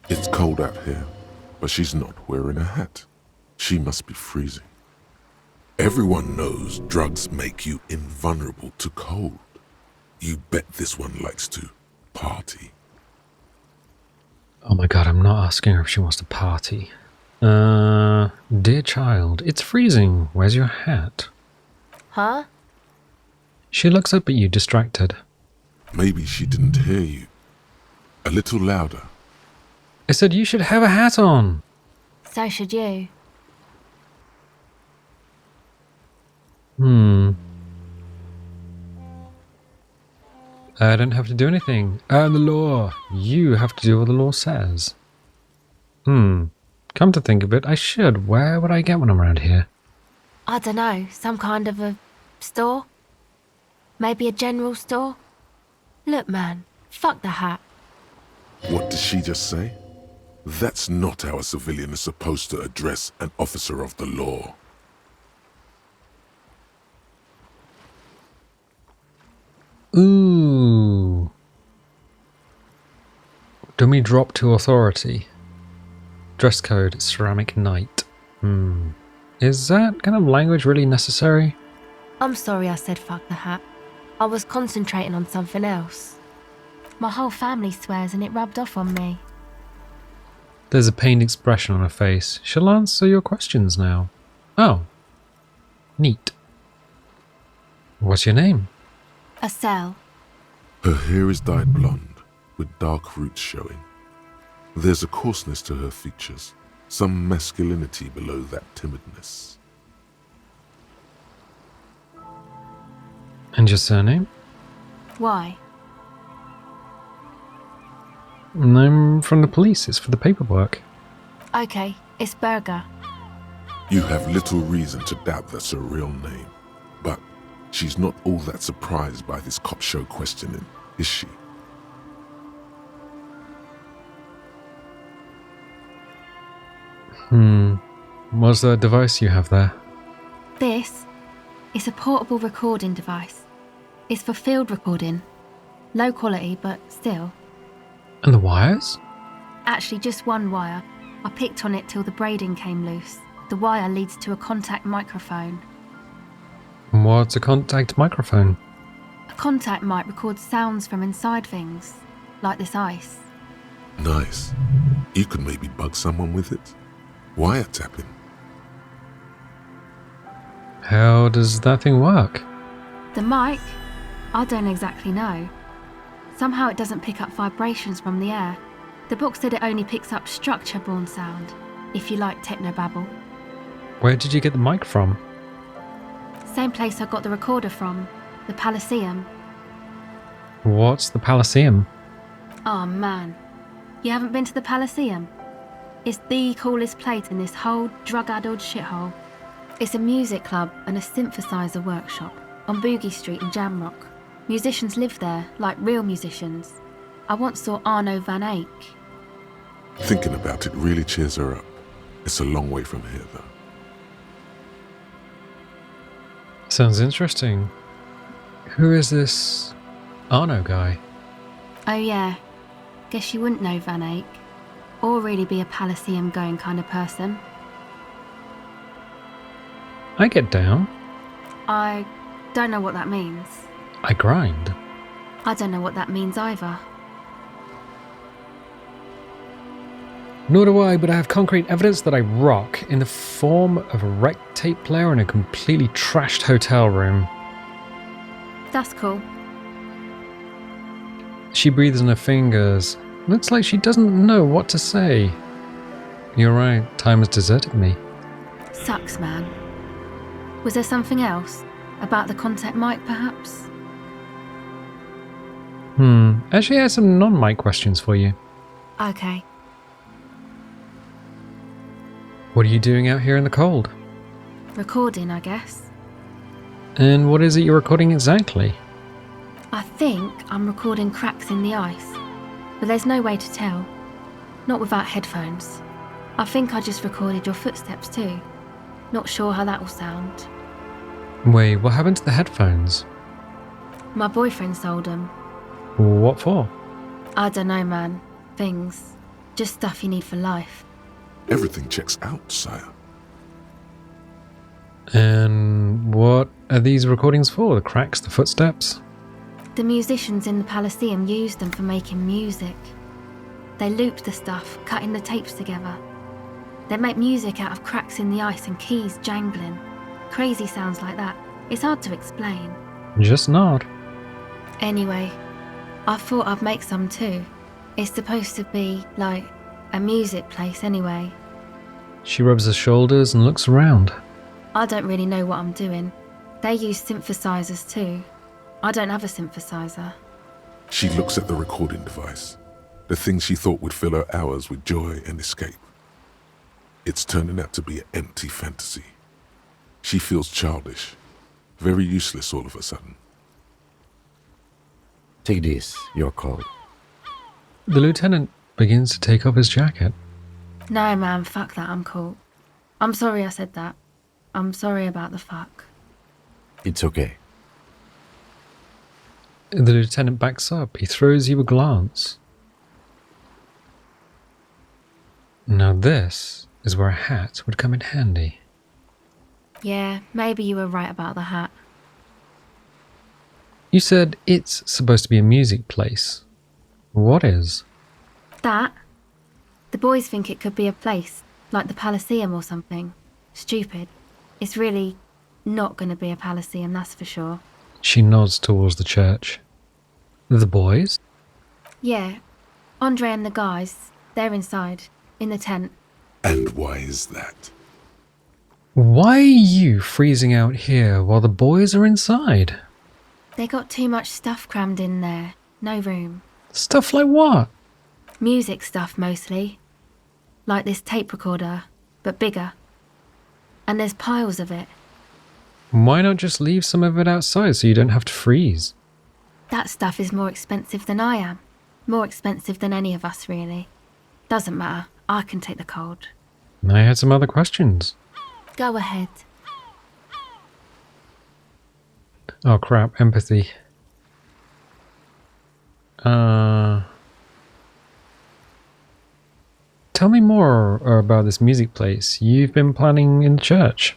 It's cold out here, but she's not wearing a hat. She must be freezing. Everyone knows drugs make you invulnerable to cold. You bet this one likes to party.
Oh my god, I'm not asking her if she wants to party. Dear child, it's freezing. Where's your hat?
Huh?
She looks up at you, distracted.
Maybe she didn't hear you. A little louder.
I said you should have a hat on.
So should you.
I don't have to do anything. I'm the law. You have to do what the law says. Come to think of it, I should. Where would I get one around here?
I don't know, some kind of a store? Maybe a general store? Look, man, fuck the hat.
What did she just say? That's not how a civilian is supposed to address an officer of the law.
Ooh. Dummy drop to authority. Dress code, ceramic knight. Is that kind of language really necessary?
I'm sorry I said fuck the hat. I was concentrating on something else. My whole family swears and it rubbed off on me.
There's a pained expression on her face. She'll answer your questions now. Oh. Neat. What's your name?
A cell.
Her hair is dyed blonde, with dark roots showing. There's a coarseness to her features, some masculinity below that timidness.
And your surname?
Why?
I'm from the police. It's for the paperwork.
Okay, it's Berger.
You have little reason to doubt that's her real name, but she's not all that surprised by this cop show questioning, is she?
What's the device you have there?
This is a portable recording device. It's for field recording. Low quality, but still.
And the wires?
Actually, just one wire. I picked on it till the braiding came loose. The wire leads to a contact microphone.
What's a contact microphone?
A contact mic records sounds from inside things, like this ice.
Nice. You could maybe bug someone with it. Wiretapping.
How does that thing work?
The mic? I don't exactly know. Somehow it doesn't pick up vibrations from the air. The book said it only picks up structure-borne sound, if you like technobabble.
Where did you get the mic from?
Same place I got the recorder from, the Palaceum.
What's the Palaceum?
Oh man, you haven't been to the Palaceum? It's the coolest place in this whole drug-addled shithole. It's a music club and a synthesizer workshop on Boogie Street in Jamrock. Musicians live there, like real musicians. I once saw Arno van Eyck.
Thinking about it really cheers her up. It's a long way from here, though.
Sounds interesting. Who is this Arno guy?
Oh yeah, guess you wouldn't know Van Eyck. Or really be a Palaceum going kind of person.
I get down.
I don't know what that means.
I grind.
I don't know what that means either.
Nor do I, but I have concrete evidence that I rock in the form of a wrecked tape player in a completely trashed hotel room.
That's cool.
She breathes on her fingers. Looks like she doesn't know what to say. You're right, time has deserted me.
Sucks, man. Was there something else? About the contact mic, perhaps?
Actually, I have some non-mic questions for you.
Okay.
What are you doing out here in the cold?
Recording, I guess.
And what is it you're recording exactly?
I think I'm recording cracks in the ice, but there's no way to tell. Not without headphones. I think I just recorded your footsteps too. Not sure how that will sound.
Wait, what happened to the headphones?
My boyfriend sold them.
What for?
I don't know, man. Things. Just stuff you need for life.
Everything checks out, sire.
And what are these recordings for? The cracks, the footsteps?
The musicians in the Palaceum used them for making music. They looped the stuff, cutting the tapes together. They make music out of cracks in the ice and keys jangling. Crazy sounds like that. It's hard to explain.
Just nod.
Anyway, I thought I'd make some too. It's supposed to be, like, A music place, anyway.
She rubs her shoulders and looks around.
I don't really know what I'm doing. They use synthesizers too. I don't have a synthesizer.
She looks at the recording device, the thing she thought would fill her hours with joy and escape. It's turning out to be an empty fantasy. She feels childish, very useless all of a sudden.
Take this, your call.
The lieutenant begins to take off his jacket.
No, man, fuck that, I'm cool. I'm sorry I said that. I'm sorry about the fuck.
It's okay.
The lieutenant backs up. He throws you a glance. Now this is where a hat would come in handy.
Yeah, maybe you were right about the hat.
You said it's supposed to be a music place. What is?
That? The boys think it could be a place, like the Palaceum or something. Stupid. It's really not going to be a Palaceum, that's for sure.
She nods towards the church. The boys?
Yeah. Andre and the guys, they're inside, in the tent.
And why is that?
Why are you freezing out here while the boys are inside?
They got too much stuff crammed in there. No room.
Stuff like what?
Music stuff, mostly. Like this tape recorder, but bigger. And there's piles of it.
Why not just leave some of it outside so you don't have to freeze?
That stuff is more expensive than I am. More expensive than any of us, really. Doesn't matter. I can take the cold.
I had some other questions.
Go ahead.
Oh crap, empathy. Tell me more about this music place you've been planning in the church.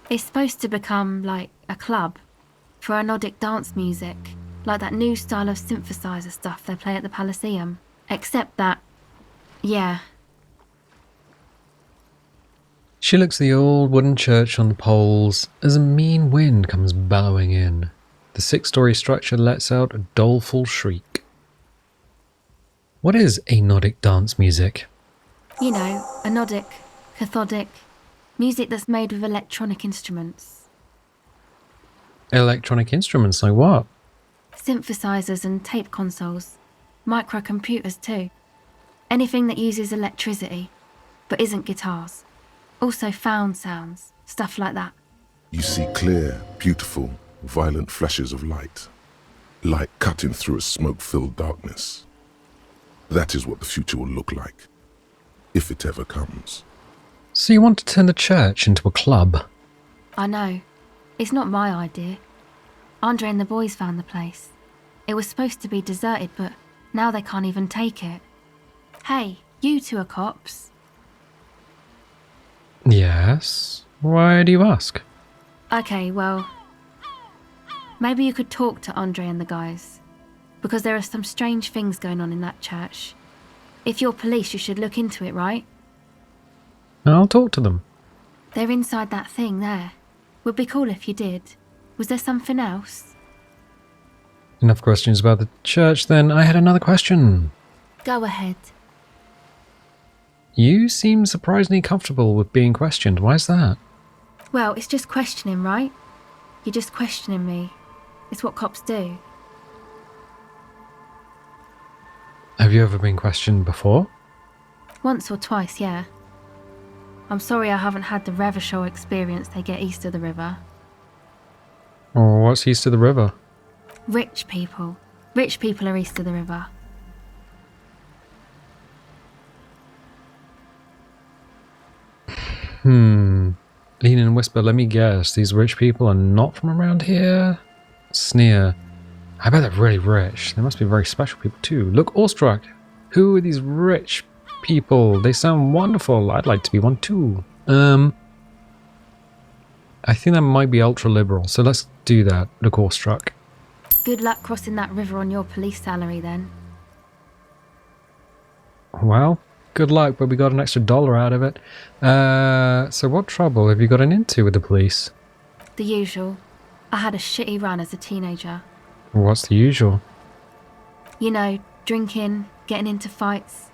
It's supposed to become like a club for anodic dance music, like that new style of synthesizer stuff they play at the Palaceum. Except that, yeah.
She looks at the old wooden church on the poles as a mean wind comes bellowing in. The 6-story structure lets out a doleful shriek. What is anodic dance music?
You know, anodic, cathodic, music that's made with electronic instruments.
Electronic instruments like what?
Synthesizers and tape consoles. Microcomputers too. Anything that uses electricity, but isn't guitars. Also found sounds, stuff like that.
You see clear, beautiful, violent flashes of light. Light cutting through a smoke-filled darkness. That is what the future will look like. If it ever comes.
So you want to turn the church into a club?
I know. It's not my idea. Andre and the boys found the place. It was supposed to be deserted, but now they can't even take it. Hey, you two are cops.
Yes. Why do you ask?
Okay, well, maybe you could talk to Andre and the guys, because there are some strange things going on in that church. If you're police, you should look into it, right?
I'll talk to them.
They're inside that thing there. Would be cool if you did. Was there something else?
Enough questions about the church, then. I had another question.
Go ahead.
You seem surprisingly comfortable with being questioned. Why is that?
Well, it's just questioning, right? You're just questioning me. It's what cops do.
Have you ever been questioned before?
Once or twice, yeah. I'm sorry I haven't had the Revershaw experience they get east of the river.
Or what's east of the river?
Rich people. Rich people are east of the river.
Lean and whisper, let me guess. These rich people are not from around here? Sneer. I bet they're really rich. They must be very special people too. Look awestruck. Who are these rich people? They sound wonderful. I'd like to be one too. I think that might be ultra liberal, so let's do that. Look awestruck.
Good luck crossing that river on your police salary then.
Well, good luck, but we got an extra $1 out of it. So what trouble have you gotten into with the police?
The usual. I had a shitty run as a teenager.
What's the usual?
You know, drinking, getting into fights.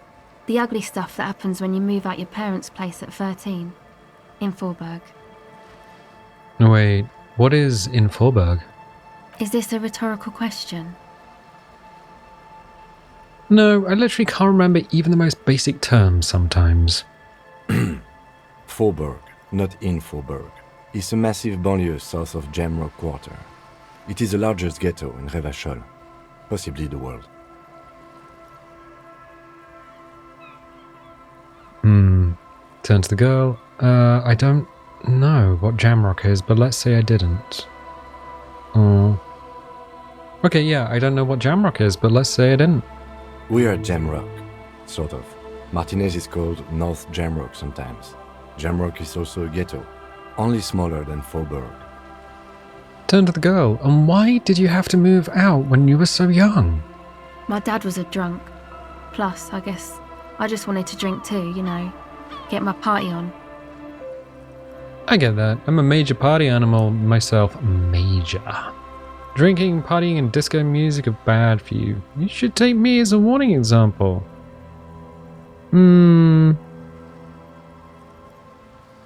The ugly stuff that happens when you move out your parents' place at 13. In Forberg.
Wait, what is in Forberg?
Is this a rhetorical question?
No, I literally can't remember even the most basic terms sometimes.
Forberg, not in Forberg, is a massive banlieue south of Jamrock Quarter. It is the largest ghetto in Revachol, possibly the world.
Turn to the girl. I don't know what Jamrock is, but let's say I didn't. Okay, yeah, I don't know what Jamrock is, but let's say I didn't.
We are Jamrock, sort of. Martinez is called North Jamrock sometimes. Jamrock is also a ghetto, only smaller than Forberg.
Turn to the girl. And why did you have to move out when you were so young?
My dad was a drunk. Plus, I guess I just wanted to drink too, you know. Get my party on.
I get that. I'm a major party animal myself. Major. Drinking, partying, and disco music are bad for you. You should take me as a warning example.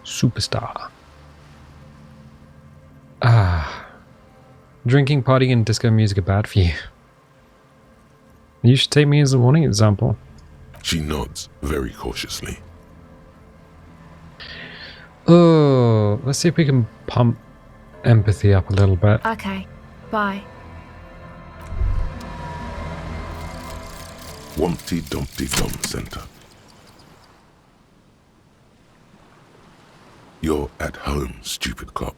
Superstar. Drinking, partying, and disco music are bad for you. You should take me as a warning example.
She nods very cautiously.
Oh, let's see if we can pump empathy up a little bit.
Okay, bye.
Wumpty Dumpty Dum Center. You're at home, stupid cop.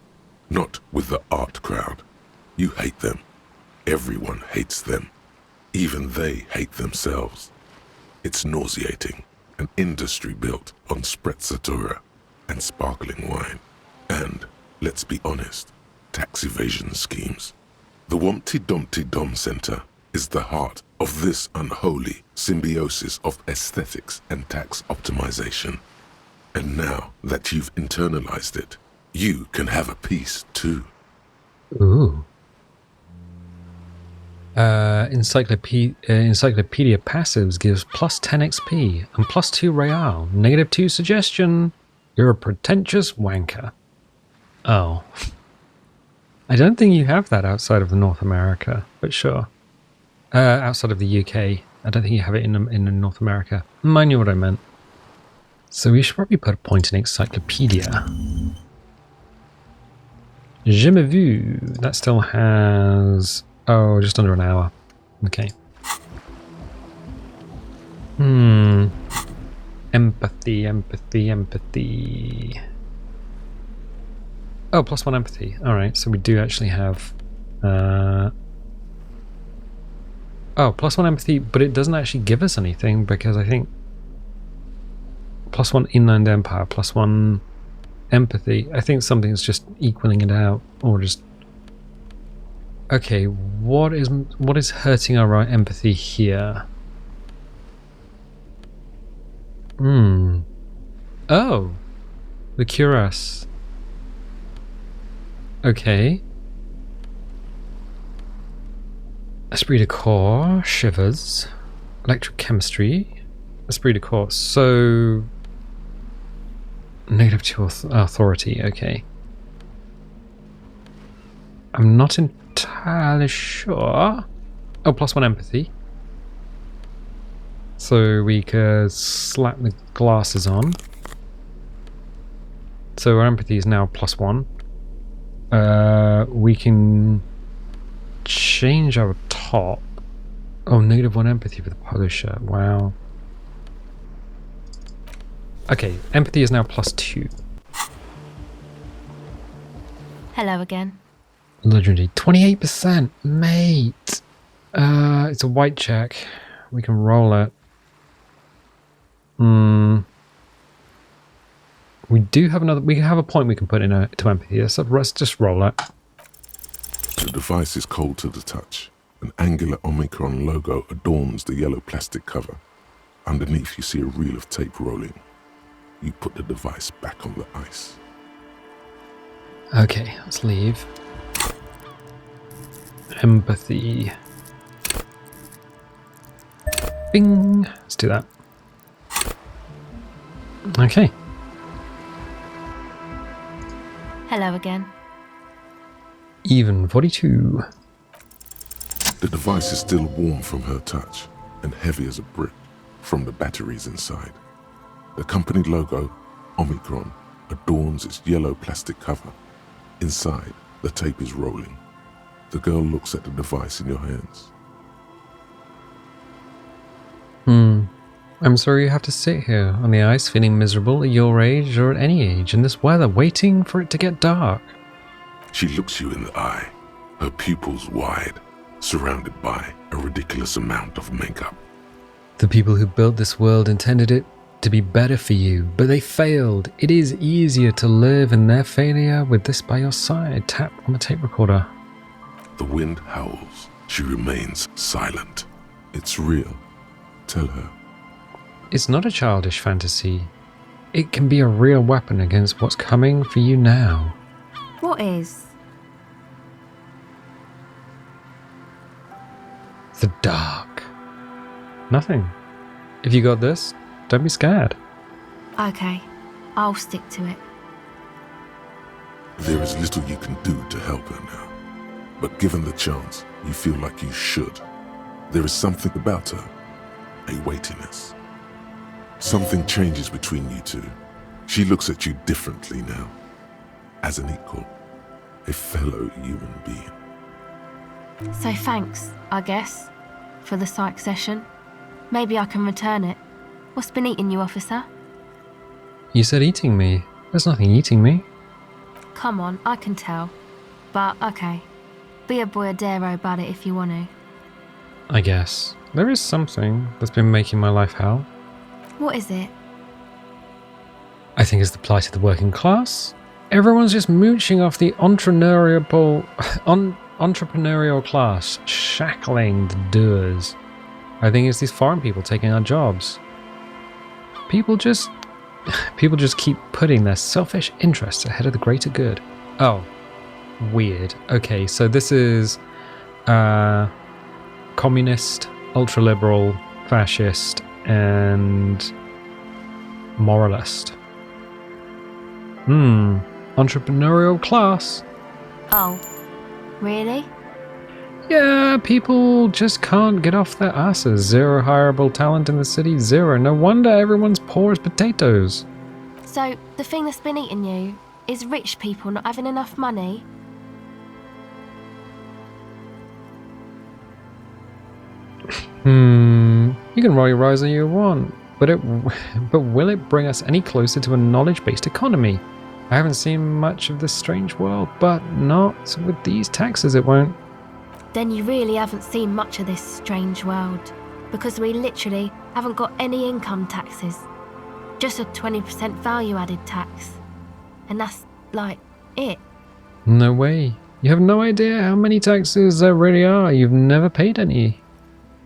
Not with the art crowd. You hate them. Everyone hates them. Even they hate themselves. It's nauseating. An industry built on sprezzatura and sparkling wine. And, let's be honest, tax evasion schemes. The Wumpty Dumpty Dum Center is the heart of this unholy symbiosis of aesthetics and tax optimization. And now that you've internalized it, you can have a piece too.
Ooh. Encyclopedia Passives gives plus 10 XP and plus 2 Real. Negative 2 suggestion. You're a pretentious wanker. Oh. I don't think you have that outside of North America, but sure. Outside of the UK. I don't think you have it in North America. I knew what I meant. So we should probably put a point in Encyclopedia. Jamais vu. That still has... Oh, just under an hour. Okay. Empathy. Oh, plus 1 empathy. Alright, so we do actually have... Oh, plus 1 empathy, but it doesn't actually give us anything because I think... Plus 1 Inland Empire, plus 1 empathy. I think something's just equaling it out, or just... Okay, what is hurting our empathy here? Oh, the Cuirass. Okay. Esprit de corps, shivers, electrochemistry, esprit de corps. So negative 2 authority. Okay. I'm not entirely sure. Oh, plus 1 empathy. So we could slap the glasses on. So our empathy is now plus 1. We can change our top. Oh, negative 1 empathy for the polisher. Wow. Okay, empathy is now plus 2.
Hello again.
Legendary. 28%, mate. It's a white check. We can roll it. We do have another. We have a point we can put in to empathy. So let's just roll it.
The device is cold to the touch. An angular Omicron logo adorns the yellow plastic cover. Underneath, you see a reel of tape rolling. You put the device back on the ice.
Okay, let's leave. Empathy. Bing. Let's do that. Okay.
Hello again.
Even 42.
The device is still warm from her touch and heavy as a brick from the batteries inside. The company logo, Omicron, adorns its yellow plastic cover. Inside, the tape is rolling. The girl looks at the device in your hands.
I'm sorry you have to sit here on the ice feeling miserable at your age or at any age in this weather, waiting for it to get dark.
She looks you in the eye, her pupils wide, surrounded by a ridiculous amount of makeup.
The people who built this world intended it to be better for you, but they failed. It is easier to live in their failure with this by your side. Tap on the tape recorder.
The wind howls. She remains silent. It's real. Tell her.
It's not a childish fantasy. It can be a real weapon against what's coming for you now.
What is?
The dark. Nothing. If you got this, don't be scared.
Okay, I'll stick to it.
There is little you can do to help her now. But given the chance, you feel like you should. There is something about her. A weightiness. Something changes between you two. She looks at you differently now. As an equal. A fellow human being.
So thanks, I guess, for the psych session. Maybe I can return it. What's been eating you, officer?
You said eating me. There's nothing eating me.
Come on, I can tell. But, okay. Be a boyadero about it if you want to.
I guess. There is something that's been making my life hell.
What is it?
I think it's the plight of the working class. Everyone's just mooching off the entrepreneurial class, shackling the doers. I think it's these foreign people taking our jobs. People just keep putting their selfish interests ahead of the greater good. Oh, weird. Okay, so this is communist, ultra-liberal, fascist, and moralist. Entrepreneurial class.
Oh, really?
Yeah, people just can't get off their asses. Zero hireable talent in the city, zero. No wonder everyone's poor as potatoes.
So, the thing that's been eating you is rich people not having enough money?
You can roll your eyes all you want, but will it bring us any closer to a knowledge-based economy? I haven't seen much of this strange world, but not with these taxes it won't.
Then you really haven't seen much of this strange world, because we literally haven't got any income taxes. Just a 20% value-added tax. And that's, like, it.
No way. You have no idea how many taxes there really are. You've never paid any.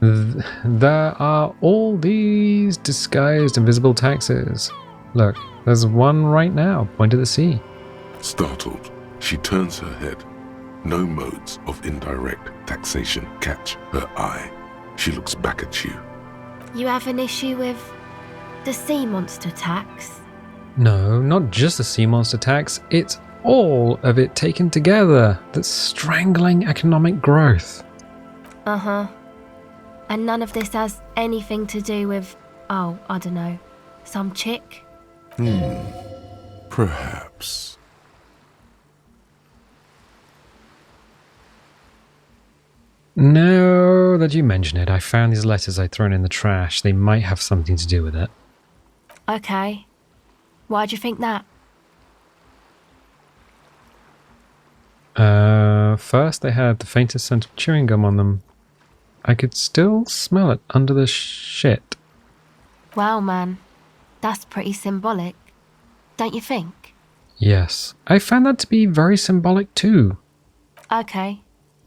There are all these disguised invisible taxes. Look, there's one right now, point at the sea.
Startled, she turns her head. No modes of indirect taxation catch her eye. She looks back at you.
You have an issue with the sea monster tax?
No, not just the sea monster tax. It's all of it taken together that's strangling economic growth.
Uh-huh. And none of this has anything to do with, oh, I don't know, some chick?
Perhaps.
Now that you mention it, I found these letters I'd thrown in the trash. They might have something to do with it.
Okay. Why'd you think that?
First they had the faintest scent of chewing gum on them. I could still smell it under the shit.
Wow, man. That's pretty symbolic. Don't you think?
Yes, I found that to be very symbolic too.
Okay.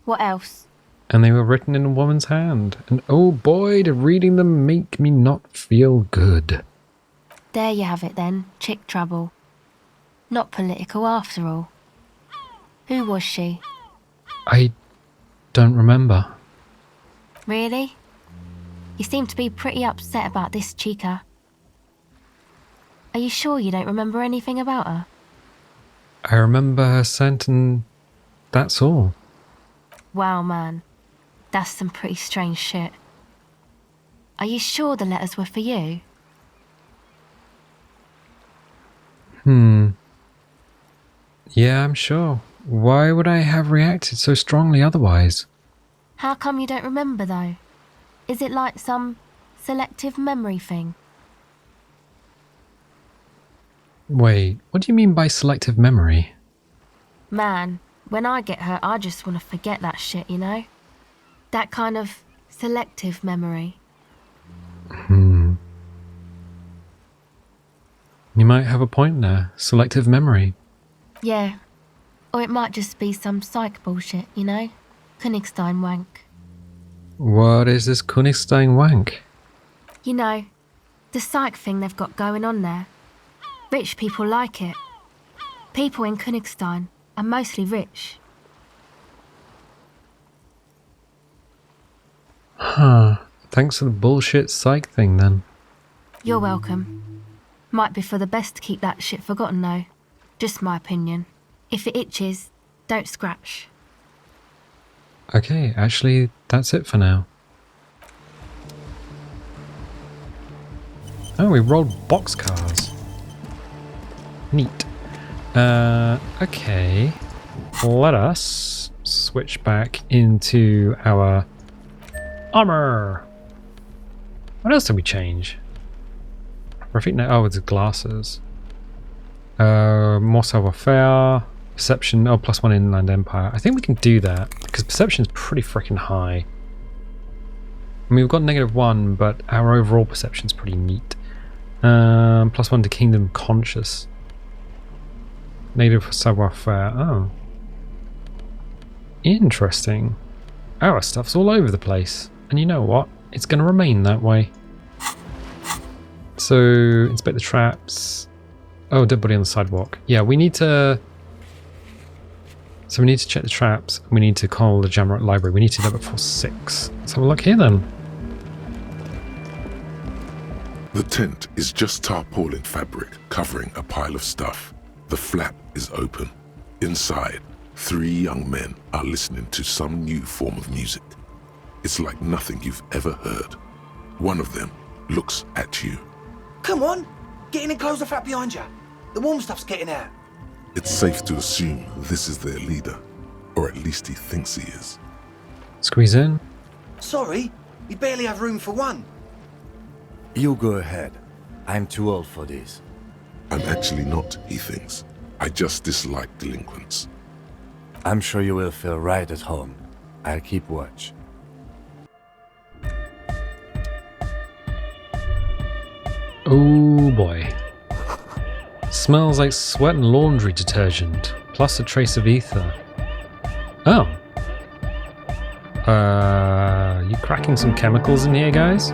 What else?
And they were written in a woman's hand. And oh boy, did reading them make me not feel good.
There you have it then, chick trouble. Not political after all. Who was she?
I don't remember.
Really? You seem to be pretty upset about this chica. Are you sure you don't remember anything about her?
I remember her scent and that's all.
Wow, man. That's some pretty strange shit. Are you sure the letters were for you?
Yeah, I'm sure. Why would I have reacted so strongly otherwise?
How come you don't remember, though? Is it like some selective memory thing?
Wait, what do you mean by selective memory?
Man, when I get hurt, I just want to forget that shit, you know? That kind of selective memory.
You might have a point there. Selective memory.
Yeah. Or it might just be some psych bullshit, you know? Königstein wank.
What is this Königstein wank?
You know, the psych thing they've got going on there. Rich people like it. People in Königstein are mostly rich.
Huh. Thanks for the bullshit psych thing then.
You're welcome. Might be for the best to keep that shit forgotten though. Just my opinion. If it itches, don't scratch.
Okay, actually, that's it for now. Oh, we rolled boxcars. Neat. Okay. Let us switch back into our armor. What else did we change? Oh, it's glasses. More savoir-faire. Perception. Oh, +1 Inland Empire. I think we can do that because perception is pretty freaking high. I mean, we've got -1, but our overall perception is pretty neat. +1 to Kingdom Conscious. Native savoir-faire. Oh. Interesting. Our stuff's all over the place. And you know what? It's going to remain that way. So, inspect the traps. Oh, dead body on the sidewalk. Yeah, we need to... So we need to check the traps. We need to call the Jamrock Library. We need to do that before 6. Let's have a look here then.
The tent is just tarpaulin fabric covering a pile of stuff. The flap is open. Inside, 3 young men are listening to some new form of music. It's like nothing you've ever heard. One of them looks at you.
Come on, get in and close the flap behind you. The warm stuff's getting out.
It's safe to assume this is their leader, or at least he thinks he is.
Squeeze in.
Sorry, we barely have room for one.
You go ahead. I'm too old for this.
I'm actually not, he thinks. I just dislike delinquents.
I'm sure you will feel right at home. I'll keep watch.
Oh boy. Smells like sweat and laundry detergent, plus a trace of ether. Oh. You cracking some chemicals in here, guys?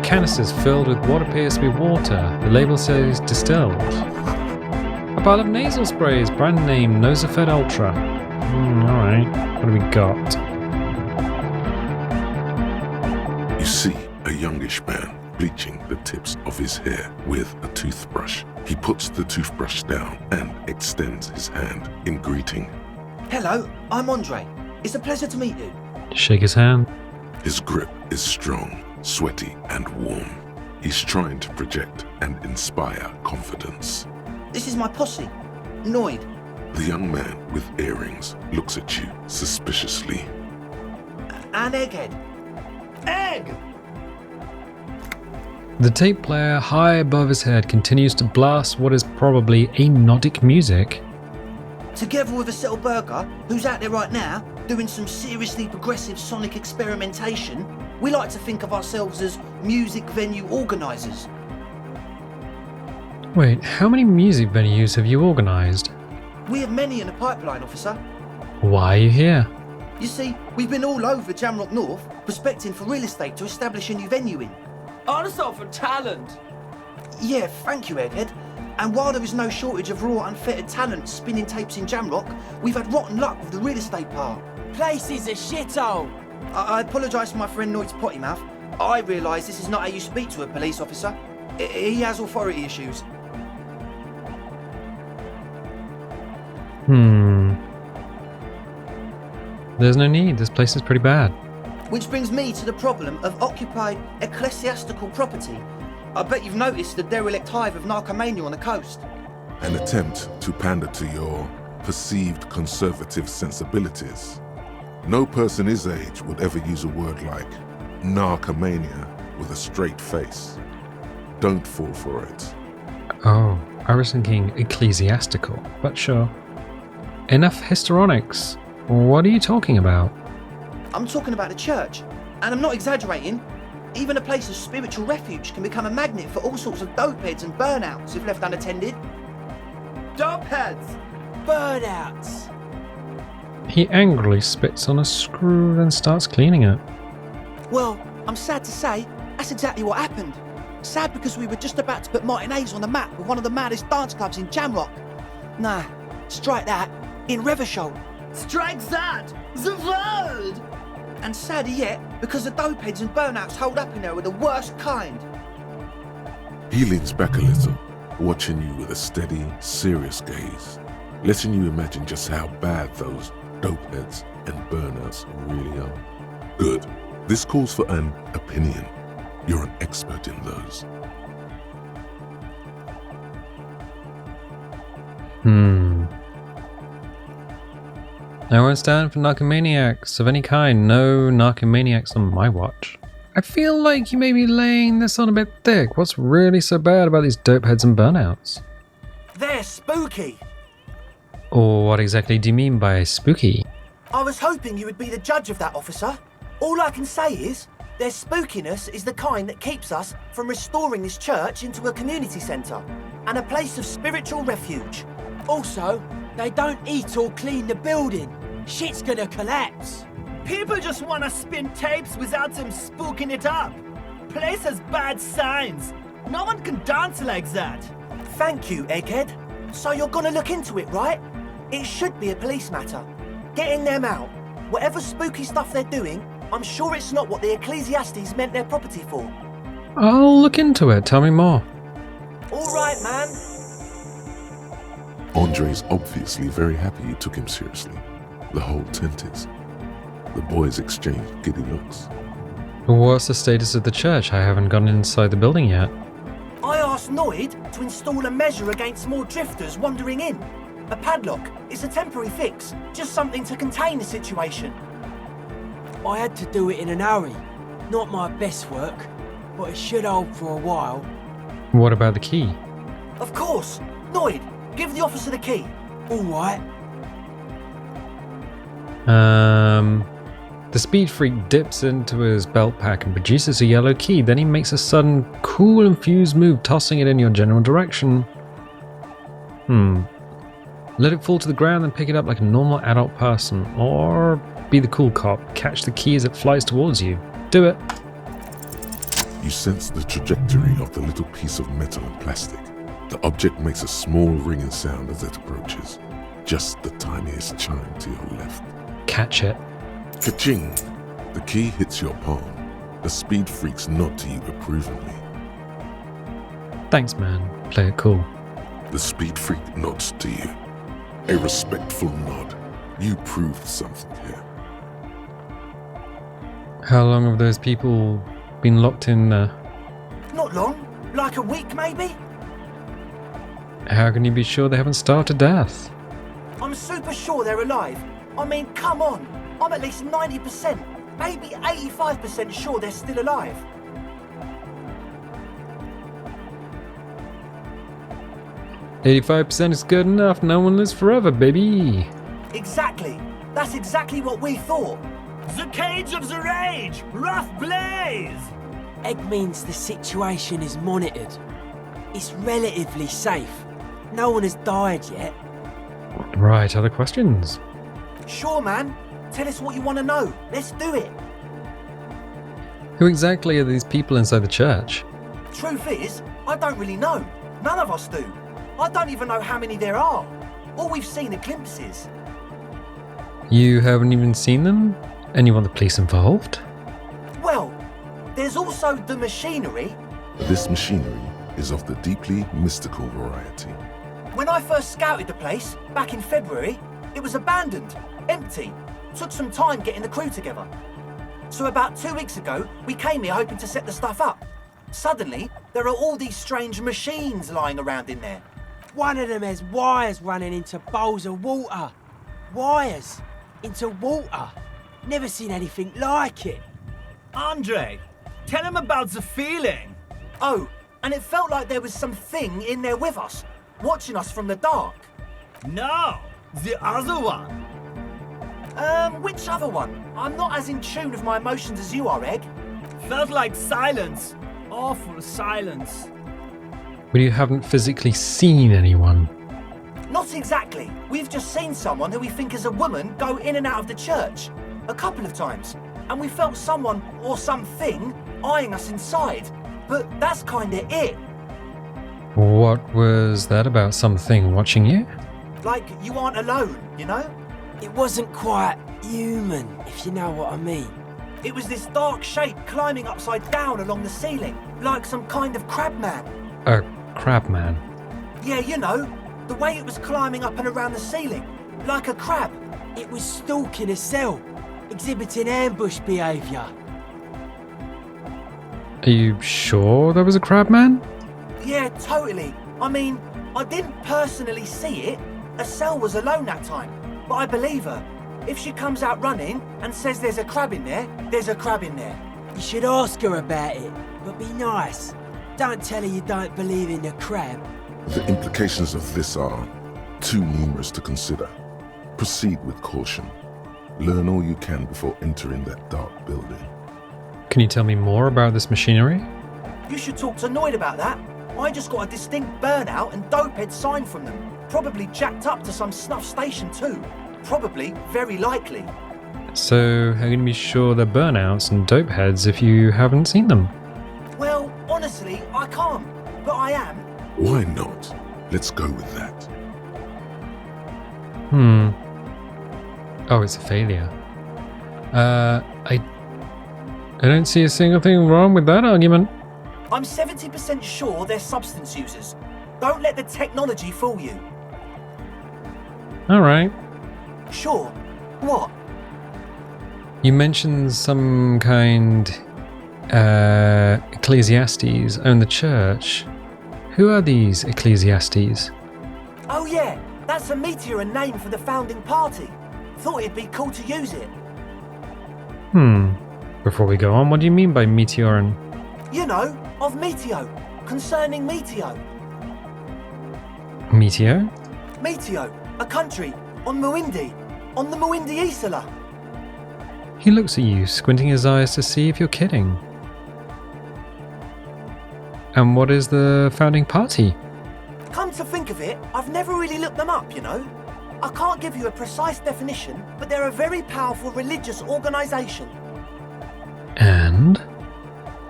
Canisters filled with what appears to be water. The label says distilled. A pile of nasal sprays, brand name Nosafed Ultra. Alright, what do we got?
You see a youngish man bleaching the tips of his hair with a toothbrush. He puts the toothbrush down and extends his hand in greeting.
Hello, I'm Andre. It's a pleasure to meet you.
Shake his hand.
His grip is strong, sweaty, and warm. He's trying to project and inspire confidence.
This is my posse, Noid.
The young man with earrings looks at you suspiciously.
And Egghead. Egg!
The tape player high above his head continues to blast what is probably hypnotic music.
Together with a settled burger, who's out there right now, doing some seriously progressive sonic experimentation, we like to think of ourselves as music venue organisers.
Wait, how many music venues have you organised?
We have many in the pipeline, officer.
Why are you here?
You see, we've been all over Jamrock North, prospecting for real estate to establish a new venue in.
Also for talent.
Yeah, thank you, Egghead. And while there is no shortage of raw, unfettered talent spinning tapes in Jamrock, we've had rotten luck with the real estate part.
Place is a shithole.
I apologise for my friend Noid's potty mouth. I realise this is not how you speak to a police officer. He has authority issues.
There's no need. This place is pretty bad.
Which brings me to the problem of occupied ecclesiastical property. I bet you've noticed the derelict hive of narcomania on the coast.
An attempt to pander to your perceived conservative sensibilities. No person his age would ever use a word like narcomania with a straight face. Don't fall for it.
Oh, I was thinking ecclesiastical, but sure. Enough histrionics. What are you talking about?
I'm talking about the church, and I'm not exaggerating. Even a place of spiritual refuge can become a magnet for all sorts of dopeheads and burnouts if left unattended.
Dopeheads! Burnouts!
He angrily spits on a screw and starts cleaning it.
Well, I'm sad to say, that's exactly what happened. Sad because we were just about to put Martinez on the map with one of the maddest dance clubs in Jamrock. Nah, strike that, in Reversholt.
Strike that! The word!
And sadder yet, because the dopeheads and burnouts holed up in there were the worst kind.
He leans back a little, watching you with a steady, serious gaze, letting you imagine just how bad those dopeheads and burnouts really are. Good. This calls for an opinion. You're an expert in those.
I won't stand for narcomaniacs of any kind. No narcomaniacs on my watch. I feel like you may be laying this on a bit thick. What's really so bad about these dopeheads and burnouts?
They're spooky.
Or what exactly do you mean by spooky?
I was hoping you would be the judge of that, officer. All I can say is, their spookiness is the kind that keeps us from restoring this church into a community centre and a place of spiritual refuge.
Also, they don't eat or clean the building. Shit's gonna collapse. People just wanna spin tapes without them spooking it up. Place has bad signs. No one can dance like that.
Thank you, Egghead. So you're gonna look into it, right? It should be a police matter. Getting them out. Whatever spooky stuff they're doing, I'm sure it's not what the Ecclesiastes meant their property for.
I'll look into it. Tell me more.
All right, man.
Andre's obviously very happy you took him seriously. The whole tent is. The boys exchanged giddy looks.
What's the status of the church? I haven't gone inside the building yet.
I asked Noid to install a measure against more drifters wandering in. A padlock. It's a temporary fix. Just something to contain the situation.
I had to do it in an hurry. Not my best work, but it should hold for a while.
What about the key?
Of course. Noid, give the officer the key.
All right.
The speed freak dips into his belt pack and produces a yellow key. Then he makes a sudden, cool and fused move, tossing it in your general direction. Let it fall to the ground and pick it up like a normal adult person. Or be the cool cop. Catch the key as it flies towards you. Do it.
You sense the trajectory of the little piece of metal and plastic. The object makes a small ringing sound as it approaches. Just the tiniest chime to your left.
Catch it.
Ka-ching! The key hits your palm. The speed freaks nod to you approvingly.
Thanks, man. Play it cool.
The speed freak nods to you. A respectful nod. You proved something here.
How long have those people been locked in there?
Not long. Like a week, maybe?
How can you be sure they haven't starved to death?
I'm super sure they're alive. I mean, come on. I'm at least 90%, maybe 85% sure they're still alive.
%85 is good enough. No one lives forever, baby.
Exactly. That's exactly what we thought.
The cage of the rage! Rough blaze! Egg means the situation is monitored. It's relatively safe. No one has died yet.
Right, other questions?
Sure, man. Tell us what you want to know. Let's do it.
Who exactly are these people inside the church?
Truth is, I don't really know. None of us do. I don't even know how many there are. All we've seen are glimpses.
You haven't even seen them? And you want the police involved?
Well, there's also the machinery.
This machinery is of the deeply mystical variety.
When I first scouted the place, back in February, it was abandoned, empty. Took some time getting the crew together. So about 2 weeks ago, we came here hoping to set the stuff up. Suddenly, there are all these strange machines lying around in there.
One of them has wires running into bowls of water. Wires into water. Never seen anything like it.
Andre, tell him about the feeling.
Oh, and it felt like there was something in there with us, watching us from the dark.
No, the other one.
Which other one? I'm not as in tune with my emotions as you are, Egg.
Felt like silence. Awful silence.
But you haven't physically seen anyone.
Not exactly. We've just seen someone who we think is a woman go in and out of the church. A couple of times. And we felt someone or something eyeing us inside. But that's kinda it.
What was that about? Something watching you?
Like you aren't alone, you know?
It wasn't quite human, if you know what I mean.
It was this dark shape climbing upside down along the ceiling, like some kind of crab man.
A crab man.
Yeah, you know, the way it was climbing up and around the ceiling, like a crab.
It was stalking a cell, exhibiting ambush behaviour.
Are you sure there was a crab man?
Yeah, totally. I mean, I didn't personally see it. Estelle was alone that time, but I believe her. If she comes out running and says there's a crab in there, there's a crab in there.
You should ask her about it, but be nice. Don't tell her you don't believe in the crab.
The implications of this are too numerous to consider. Proceed with caution. Learn all you can before entering that dark building.
Can you tell me more about this machinery?
You should talk to Noid about that. I just got a distinct burnout and dopehead sign from them. Probably jacked up to some snuff station too. Probably, very likely.
So, how can you be sure they're burnouts and dope heads if you haven't seen them?
Well, honestly, I can't. But I am.
Why not? Let's go with that.
Oh, it's a failure. I don't see a single thing wrong with that argument.
I'm 70% sure they're substance users. Don't let the technology fool you.
Alright.
Sure. What?
You mentioned some kind... Ecclesiastes own the church. Who are these Ecclesiastes?
Oh yeah, that's a meteor name for the founding party. Thought it'd be cool to use it.
Before we go on, what do you mean by meteoran?
You know, of Meteo. Concerning Meteo.
Meteo?
Meteo, a country, on Muindi. On the Muindi Isla.
He looks at you, squinting his eyes to see if you're kidding. And what is the founding party?
Come to think of it, I've never really looked them up, you know. I can't give you a precise definition, but they're a very powerful religious organisation.
And?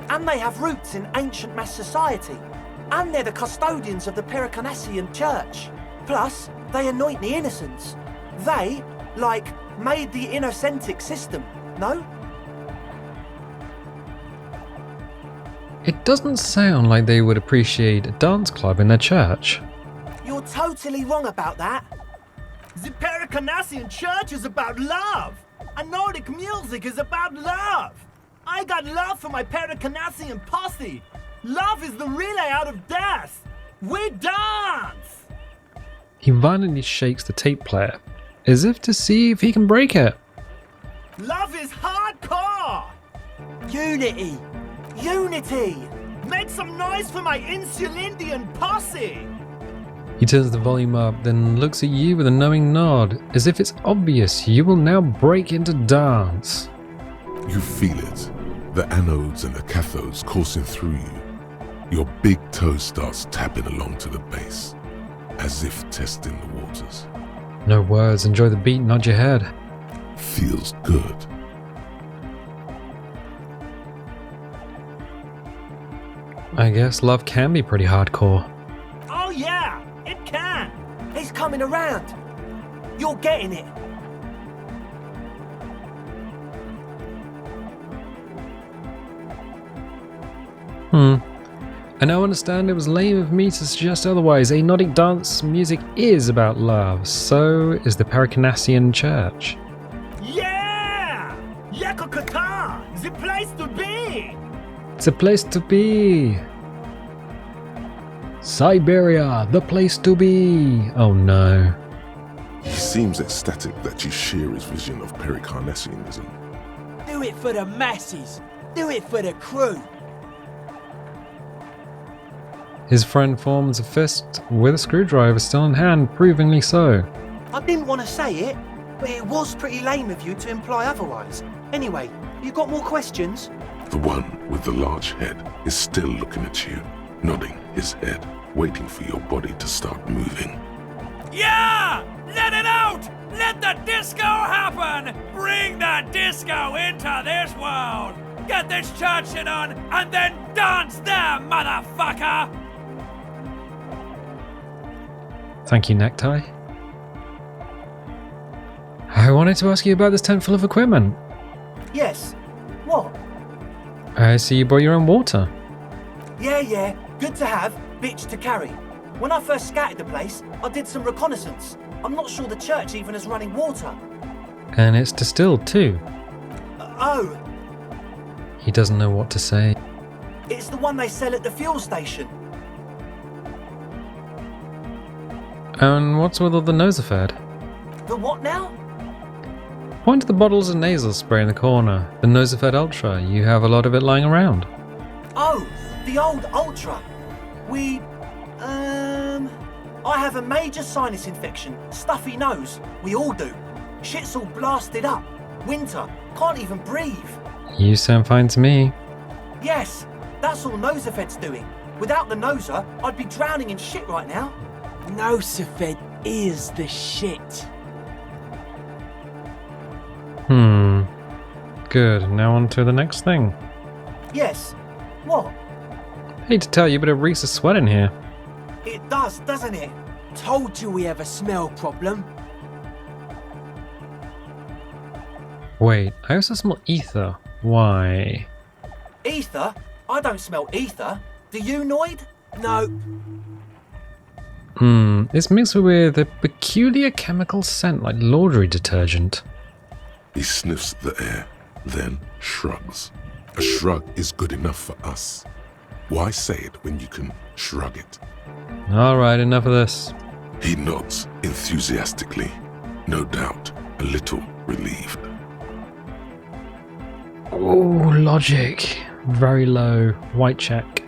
And they have roots in ancient mass society. And they're the custodians of the Pericarnassian church. Plus, they anoint the innocents. They, like, made the innocentic system, no?
It doesn't sound like they would appreciate a dance club in their church.
You're totally wrong about that.
The Pericarnassian church is about love. And Nordic music is about love. I got love for my Pericarnassian posse. Love is the relay out of death. We dance!
He violently shakes the tape player, as if to see if he can break it.
Love is hardcore!
Unity!
Unity!
Make some noise for my Insulindian posse!
He turns the volume up, then looks at you with a knowing nod, as if it's obvious you will now break into dance.
You feel it. The anodes and the cathodes coursing through you. Your big toe starts tapping along to the bass, as if testing the waters.
No words, enjoy the beat, nod your head.
Feels good.
I guess love can be pretty hardcore.
Oh yeah, it can!
He's coming around. You're getting it.
I now understand it was lame of me to suggest otherwise. A Nordic dance music is about love. So is the Paracanassian church.
Yeah! Yakokata! The place to be!
It's a place to be. Siberia, the place to be. Oh no.
He seems ecstatic that you share his vision of Pericarnassianism.
Do it for the masses. Do it for the crew.
His friend forms a fist with a screwdriver still in hand, provingly so.
I didn't want to say it, but it was pretty lame of you to imply otherwise. Anyway, you got more questions?
The one with the large head is still looking at you, nodding his head, waiting for your body to start moving.
Yeah! Let it out! Let the disco happen! Bring the disco into this world! Get this church shit on, and then dance there, motherfucker!
Thank you, Necktie. I wanted to ask you about this tent full of equipment.
Yes. What?
I see you brought your own water.
Yeah. Good to have, bitch to carry. When I first scouted the place, I did some reconnaissance. I'm not sure the church even has running water.
And it's distilled too.
Oh,
He doesn't know what to say.
it's the one they sell at the fuel station.
And what's with all the Nosafed?
The what now?
Point to the bottles of nasal spray in the corner. The Nosafed Ultra. You have a lot of it lying around.
Oh, the old Ultra. I have a major sinus infection, stuffy nose. We all do. Shit's all blasted up. Winter, can't even breathe.
You sound fine to me.
Yes, that's all Nosafed's doing. Without the Noser, I'd be drowning in shit right now.
Nosafed is the shit.
Good. Now on to the next thing.
Yes. What?
Hate to tell you, but it reeks of sweat in here.
It does, doesn't it?
Told you we have a smell problem.
Wait, I also smell ether. Why?
Ether? I don't smell ether. Do you, Noid?
No.
It's mixed with a peculiar chemical scent like laundry detergent.
He sniffs the air, then shrugs. A shrug is good enough for us. Why say it when you can shrug it?
Alright, enough of this.
He nods enthusiastically, no doubt a little relieved.
Oh, logic. Very low. White check.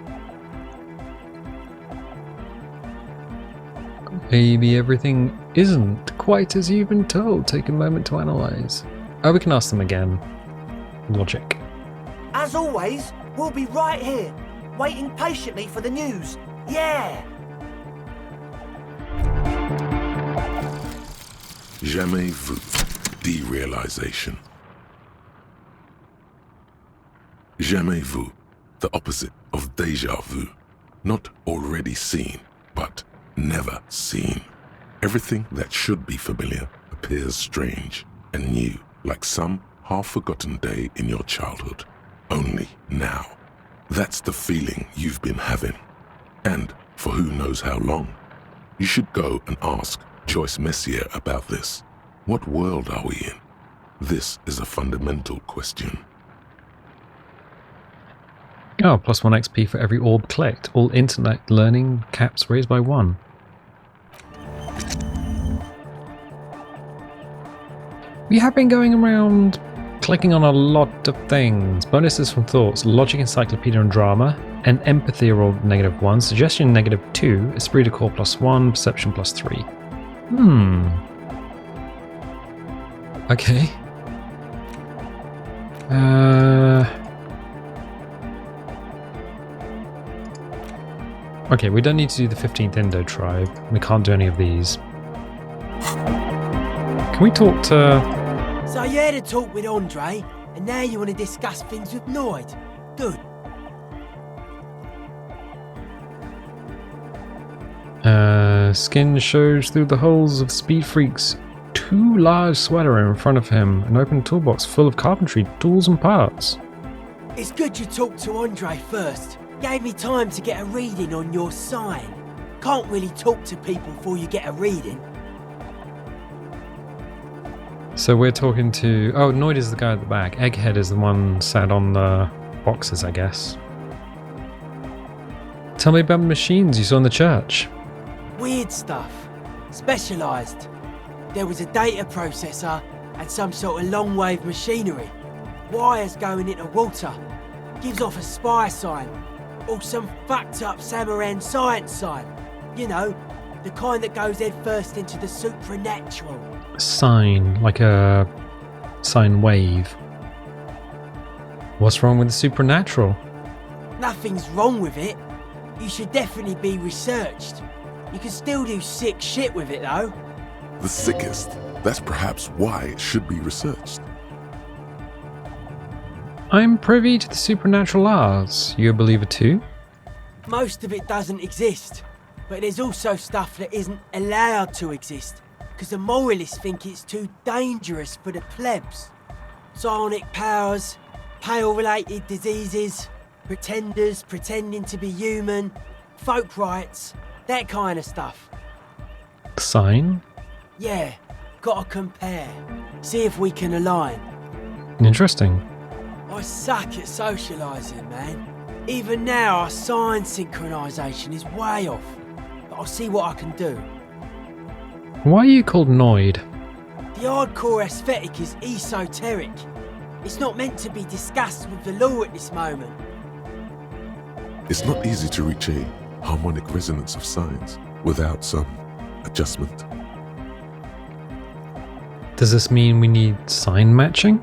Maybe everything isn't quite as you've been told. Take a moment to analyze. Oh, we can ask them again. Logic.
As always, we'll be right here, waiting patiently for the news. Yeah!
Jamais vu. Derealization. Jamais vu. The opposite of déjà vu. Not already seen, but never seen. Everything that should be familiar appears strange and new, like some half-forgotten day in your childhood. Only now. That's the feeling you've been having. And for who knows how long. You should go and ask Joyce Messier about this. What world are we in? This is a fundamental question.
Oh, plus 1 XP for every orb clicked. All internet learning caps raised by 1. We have been going around clicking on a lot of things. Bonuses from thoughts, logic, encyclopedia and drama, and empathy are all -1, suggestion -2, esprit de corps +1, perception +3. Okay. Okay, we don't need to do the 15th Indo tribe. We can't do any of these. Can we talk to...
So you had a talk with Andre, and now you want to discuss things with Noid. Good.
Skin shows through the holes of Speed Freak's 2 large sweater in front of him, an open toolbox full of carpentry tools and parts.
It's good you talked to Andre first. Gave me time to get a reading on your sign. Can't really talk to people before you get a reading.
So we're talking to... Oh, Noid is the guy at the back. Egghead is the one sat on the boxes, I guess. Tell me about the machines you saw in the church.
Weird stuff. Specialised. There was a data processor and some sort of long-wave machinery. Wires going into water. Gives off a spy sign. Or some fucked-up Samaran science sign. You know, the kind that goes head first into the supernatural.
Sign, like a sine wave. What's wrong with the supernatural?
Nothing's wrong with it. You should definitely be researched. You can still do sick shit with it, though.
The sickest. That's perhaps why it should be researched.
I'm privy to the supernatural arts. You a believer too?
Most of it doesn't exist. But there's also stuff that isn't allowed to exist. Because the moralists think it's too dangerous for the plebs. Psionic powers, pale-related diseases, pretenders pretending to be human, folk rights, that kind of stuff.
Sign?
Yeah, gotta compare. See if we can align.
Interesting.
I suck at socialising, man. Even now, our sign synchronisation is way off. But I'll see what I can do.
Why are you called Noid?
The hardcore aesthetic is esoteric. It's not meant to be discussed with the law at this moment.
It's not easy to reach a harmonic resonance of signs without some adjustment.
Does this mean we need sign matching?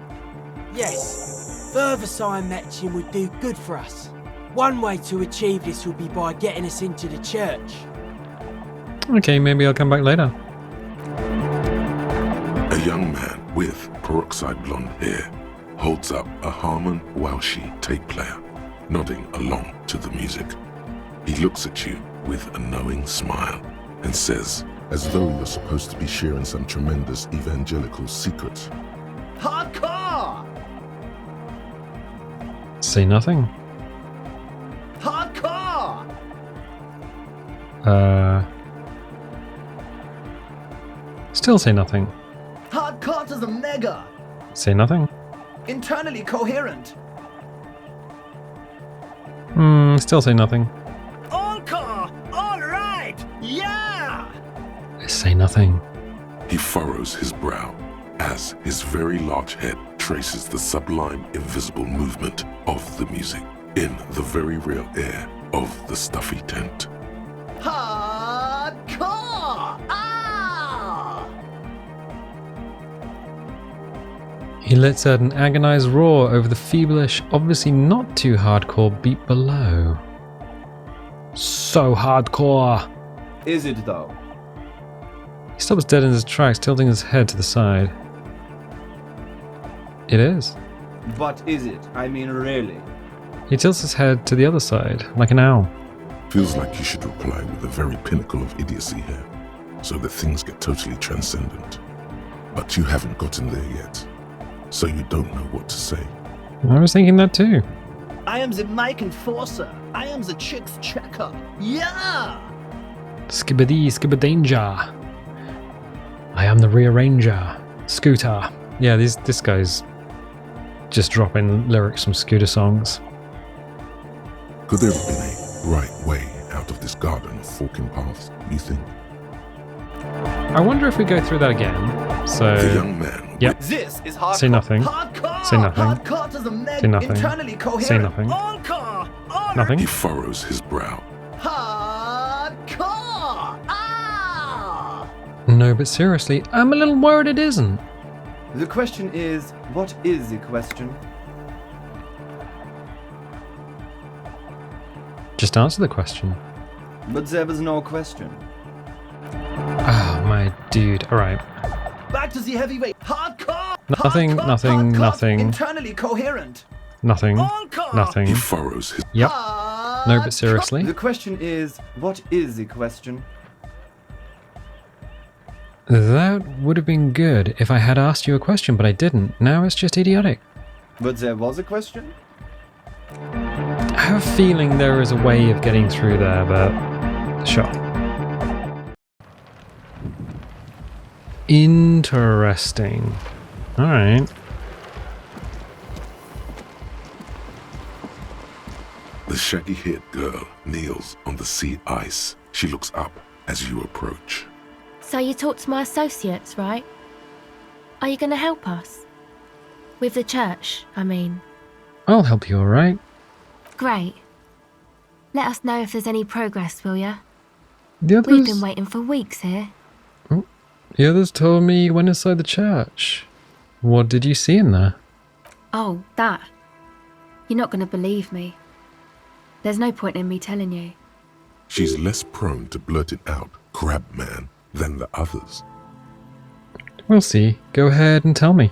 Yes, further sign matching would do good for us. One way to achieve this will be by getting us into the church.
Okay, maybe I'll come back later.
A young man with peroxide blonde hair holds up a Harman Welshi tape player, nodding along to the music. He looks at you with a knowing smile and says, as though you're supposed to be sharing some tremendous evangelical secret,
Hardcore!
Say nothing.
Hardcore!
Still say nothing.
Hardcore to the mega!
Say nothing.
Internally coherent!
Still say nothing.
All core! Alright! Yeah!
Say nothing.
he furrows his brow as his very large head traces the sublime invisible movement of the music in the very real air of the stuffy tent.
Hardcore! Ah!
He lets out an agonized roar over the feverish, obviously not too hardcore beat below. So hardcore!
Is it though?
He stops dead in his tracks, tilting his head to the side. It is.
But is it? I mean, really?
He tilts his head to the other side, like an owl.
Feels like you should reply with the very pinnacle of idiocy here, so that things get totally transcendent. But you haven't gotten there yet, so you don't know what to say.
I was thinking that too.
I am the mic enforcer. I am the chicks checker. Yeah!
Skibbity skibbidanger. I am the rearranger. Scooter. Yeah, this guy's just dropping lyrics from Scooter songs.
Could there have been a right way out of this garden of forking paths, you think?
I wonder if we go through that again. So,
The young man.
yep.
This is hardcore.
Say nothing.
Hardcore!
Say nothing.
Hardcore to the meg.
Say nothing.
Internally coherent.
Say nothing.
All core. All
Nothing.
He furrows his brow.
Hardcore! Ah!
No, but seriously, I'm a little worried it isn't.
The question is, what is the question?
Just answer the question.
But there was no question.
Oh, my dude. Alright.
Back to the heavyweight. Hardcore!
Nothing,
Hardcore,
nothing,
hardcore,
nothing.
Internally coherent.
Nothing.
All core!
Nothing.
He furrows his...
Yep. No, but seriously.
The question is, what is the question?
That would have been good if I had asked you a question, but I didn't. Now it's just idiotic.
But there was a question?
have a feeling there is a way of getting through there, but sure. Interesting. Alright.
The shaggy-haired girl kneels on the sea ice. She looks up as you approach.
So you talked to my associates, right? Are you going to help us? With the church, I mean.
I'll help you, alright?
Great. Let us know if there's any progress, will ya?
The others...
We've been waiting for weeks here.
Oh, the others told me you went inside the church. What did you see in there?
Oh, that. You're not going to believe me. There's no point in me telling you.
She's less prone to blurt it out, crab man, than the others.
We'll see. Go ahead and tell me.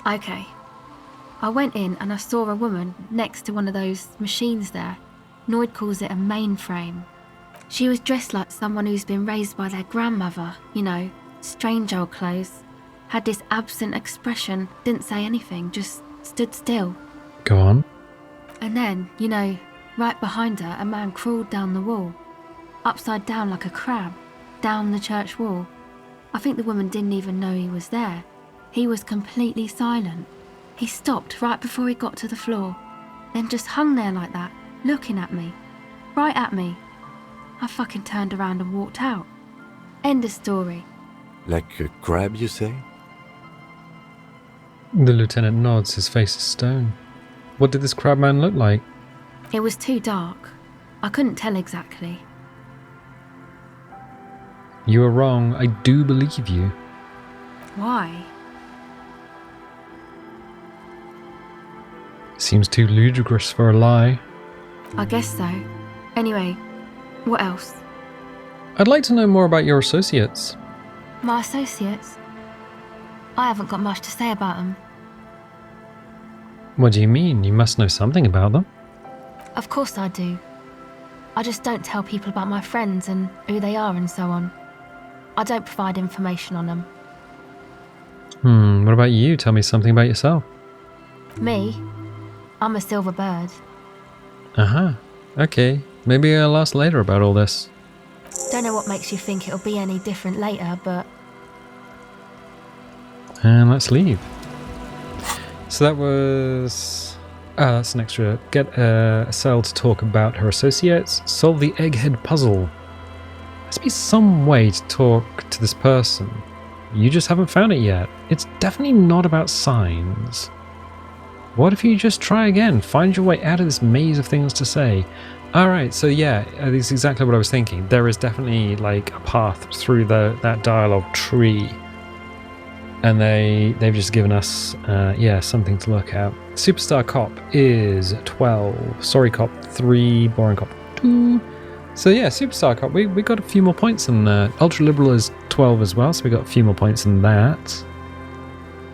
Okay. I went in and I saw a woman next to one of those machines there. Noid calls it a mainframe. She was dressed like someone who's been raised by their grandmother, you know, strange old clothes. Had this absent expression, didn't say anything, just stood still.
Go on.
And then, you know, right behind her, a man crawled down the wall. Upside down like a crab, down the church wall. I think the woman didn't even know he was there. He was completely silent. He stopped right before he got to the floor, then just hung there like that, looking at me. Right at me. I fucking turned around and walked out. End of story.
Like a crab, you say?
The lieutenant nods, his face is stone. What did this crabman look like?
It was too dark. I couldn't tell exactly.
You were wrong. I do believe you.
Why?
Seems too ludicrous for a lie.
I guess so. Anyway, what else?
I'd like to know more about your associates.
My associates? I haven't got much to say about them.
What do you mean? You must know something about them.
Of course I do. I just don't tell people about my friends and who they are and so on. I don't provide information on them.
What about you? Tell me something about yourself.
Me? I'm a silver bird.
Uh-huh. Okay. Maybe I'll ask later about all this.
Don't know what makes you think it'll be any different later, but...
And let's leave. So that was... that's an extra. Get a cell to talk about her associates. Solve the egghead puzzle. There must be some way to talk to this person. You just haven't found it yet. It's definitely not about signs. What if you just try again? Find your way out of this maze of things to say. Alright, so yeah, that's exactly what I was thinking. There is definitely like a path through that dialogue tree. And they've just given us, something to look at. Superstar Cop is 12. Sorry Cop 3. Boring Cop 2. So yeah, Superstar Cop, we got a few more points in there. Ultra Liberal is 12 as well, so we got a few more points in that.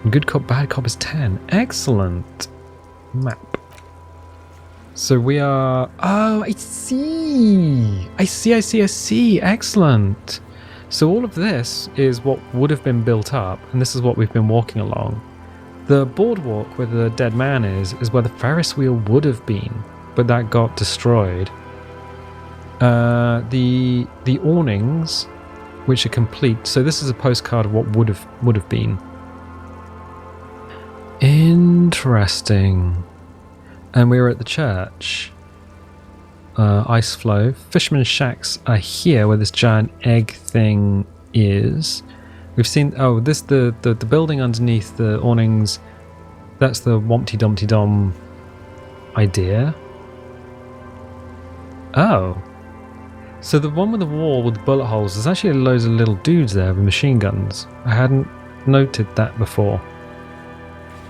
And Good Cop, Bad Cop is 10. Excellent. Map. So we are... Oh, I see! I see. Excellent. So all of this is what would have been built up, and this is what we've been walking along. The boardwalk where the dead man is where the Ferris wheel would have been, but that got destroyed. The awnings, which are complete. So this is a postcard of what would have been. Interesting. And we were at the church. Ice flow. Fisherman's shacks are here where this giant egg thing is. We've seen... Oh, this the building underneath the awnings. That's the Wompty Dumpty Dom idea. Oh. So the one with the wall with the bullet holes, there's actually loads of little dudes there with machine guns. I hadn't noted that before.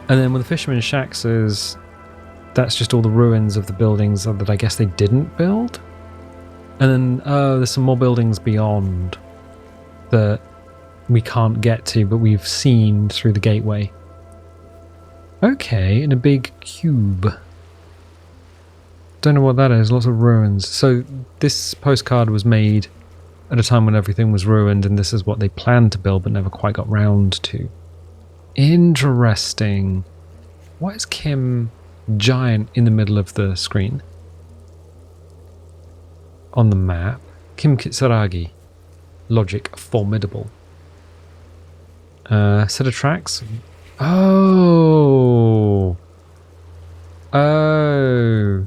And then with the Fisherman's shacks is... That's just all the ruins of the buildings that I guess they didn't build. And then, there's some more buildings beyond that we can't get to, but we've seen through the gateway. Okay, in a big cube. Don't know what that is, lots of ruins. So this postcard was made at a time when everything was ruined, and this is what they planned to build but never quite got round to. Interesting. Why is Kim... giant in the middle of the screen? on the map. Kim Kitsuragi. Logic formidable. Set of tracks. Oh. Oh.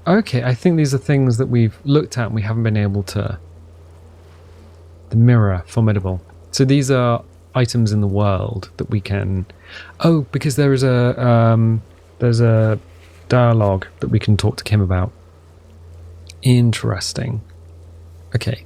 Okay, I think these are things that we've looked at and we haven't been able to... The mirror, formidable. So these are items in the world that we can... Oh, because there's a dialogue that we can talk to Kim about. Interesting. Okay.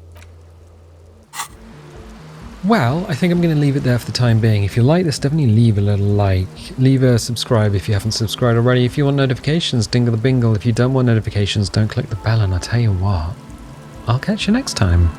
Well, I think I'm going to leave it there for the time being. If you like this, definitely leave a little like. Leave a subscribe if you haven't subscribed already. If you want notifications, dingle the bingle. If you don't want notifications, don't click the bell. And I'll tell you what, I'll catch you next time.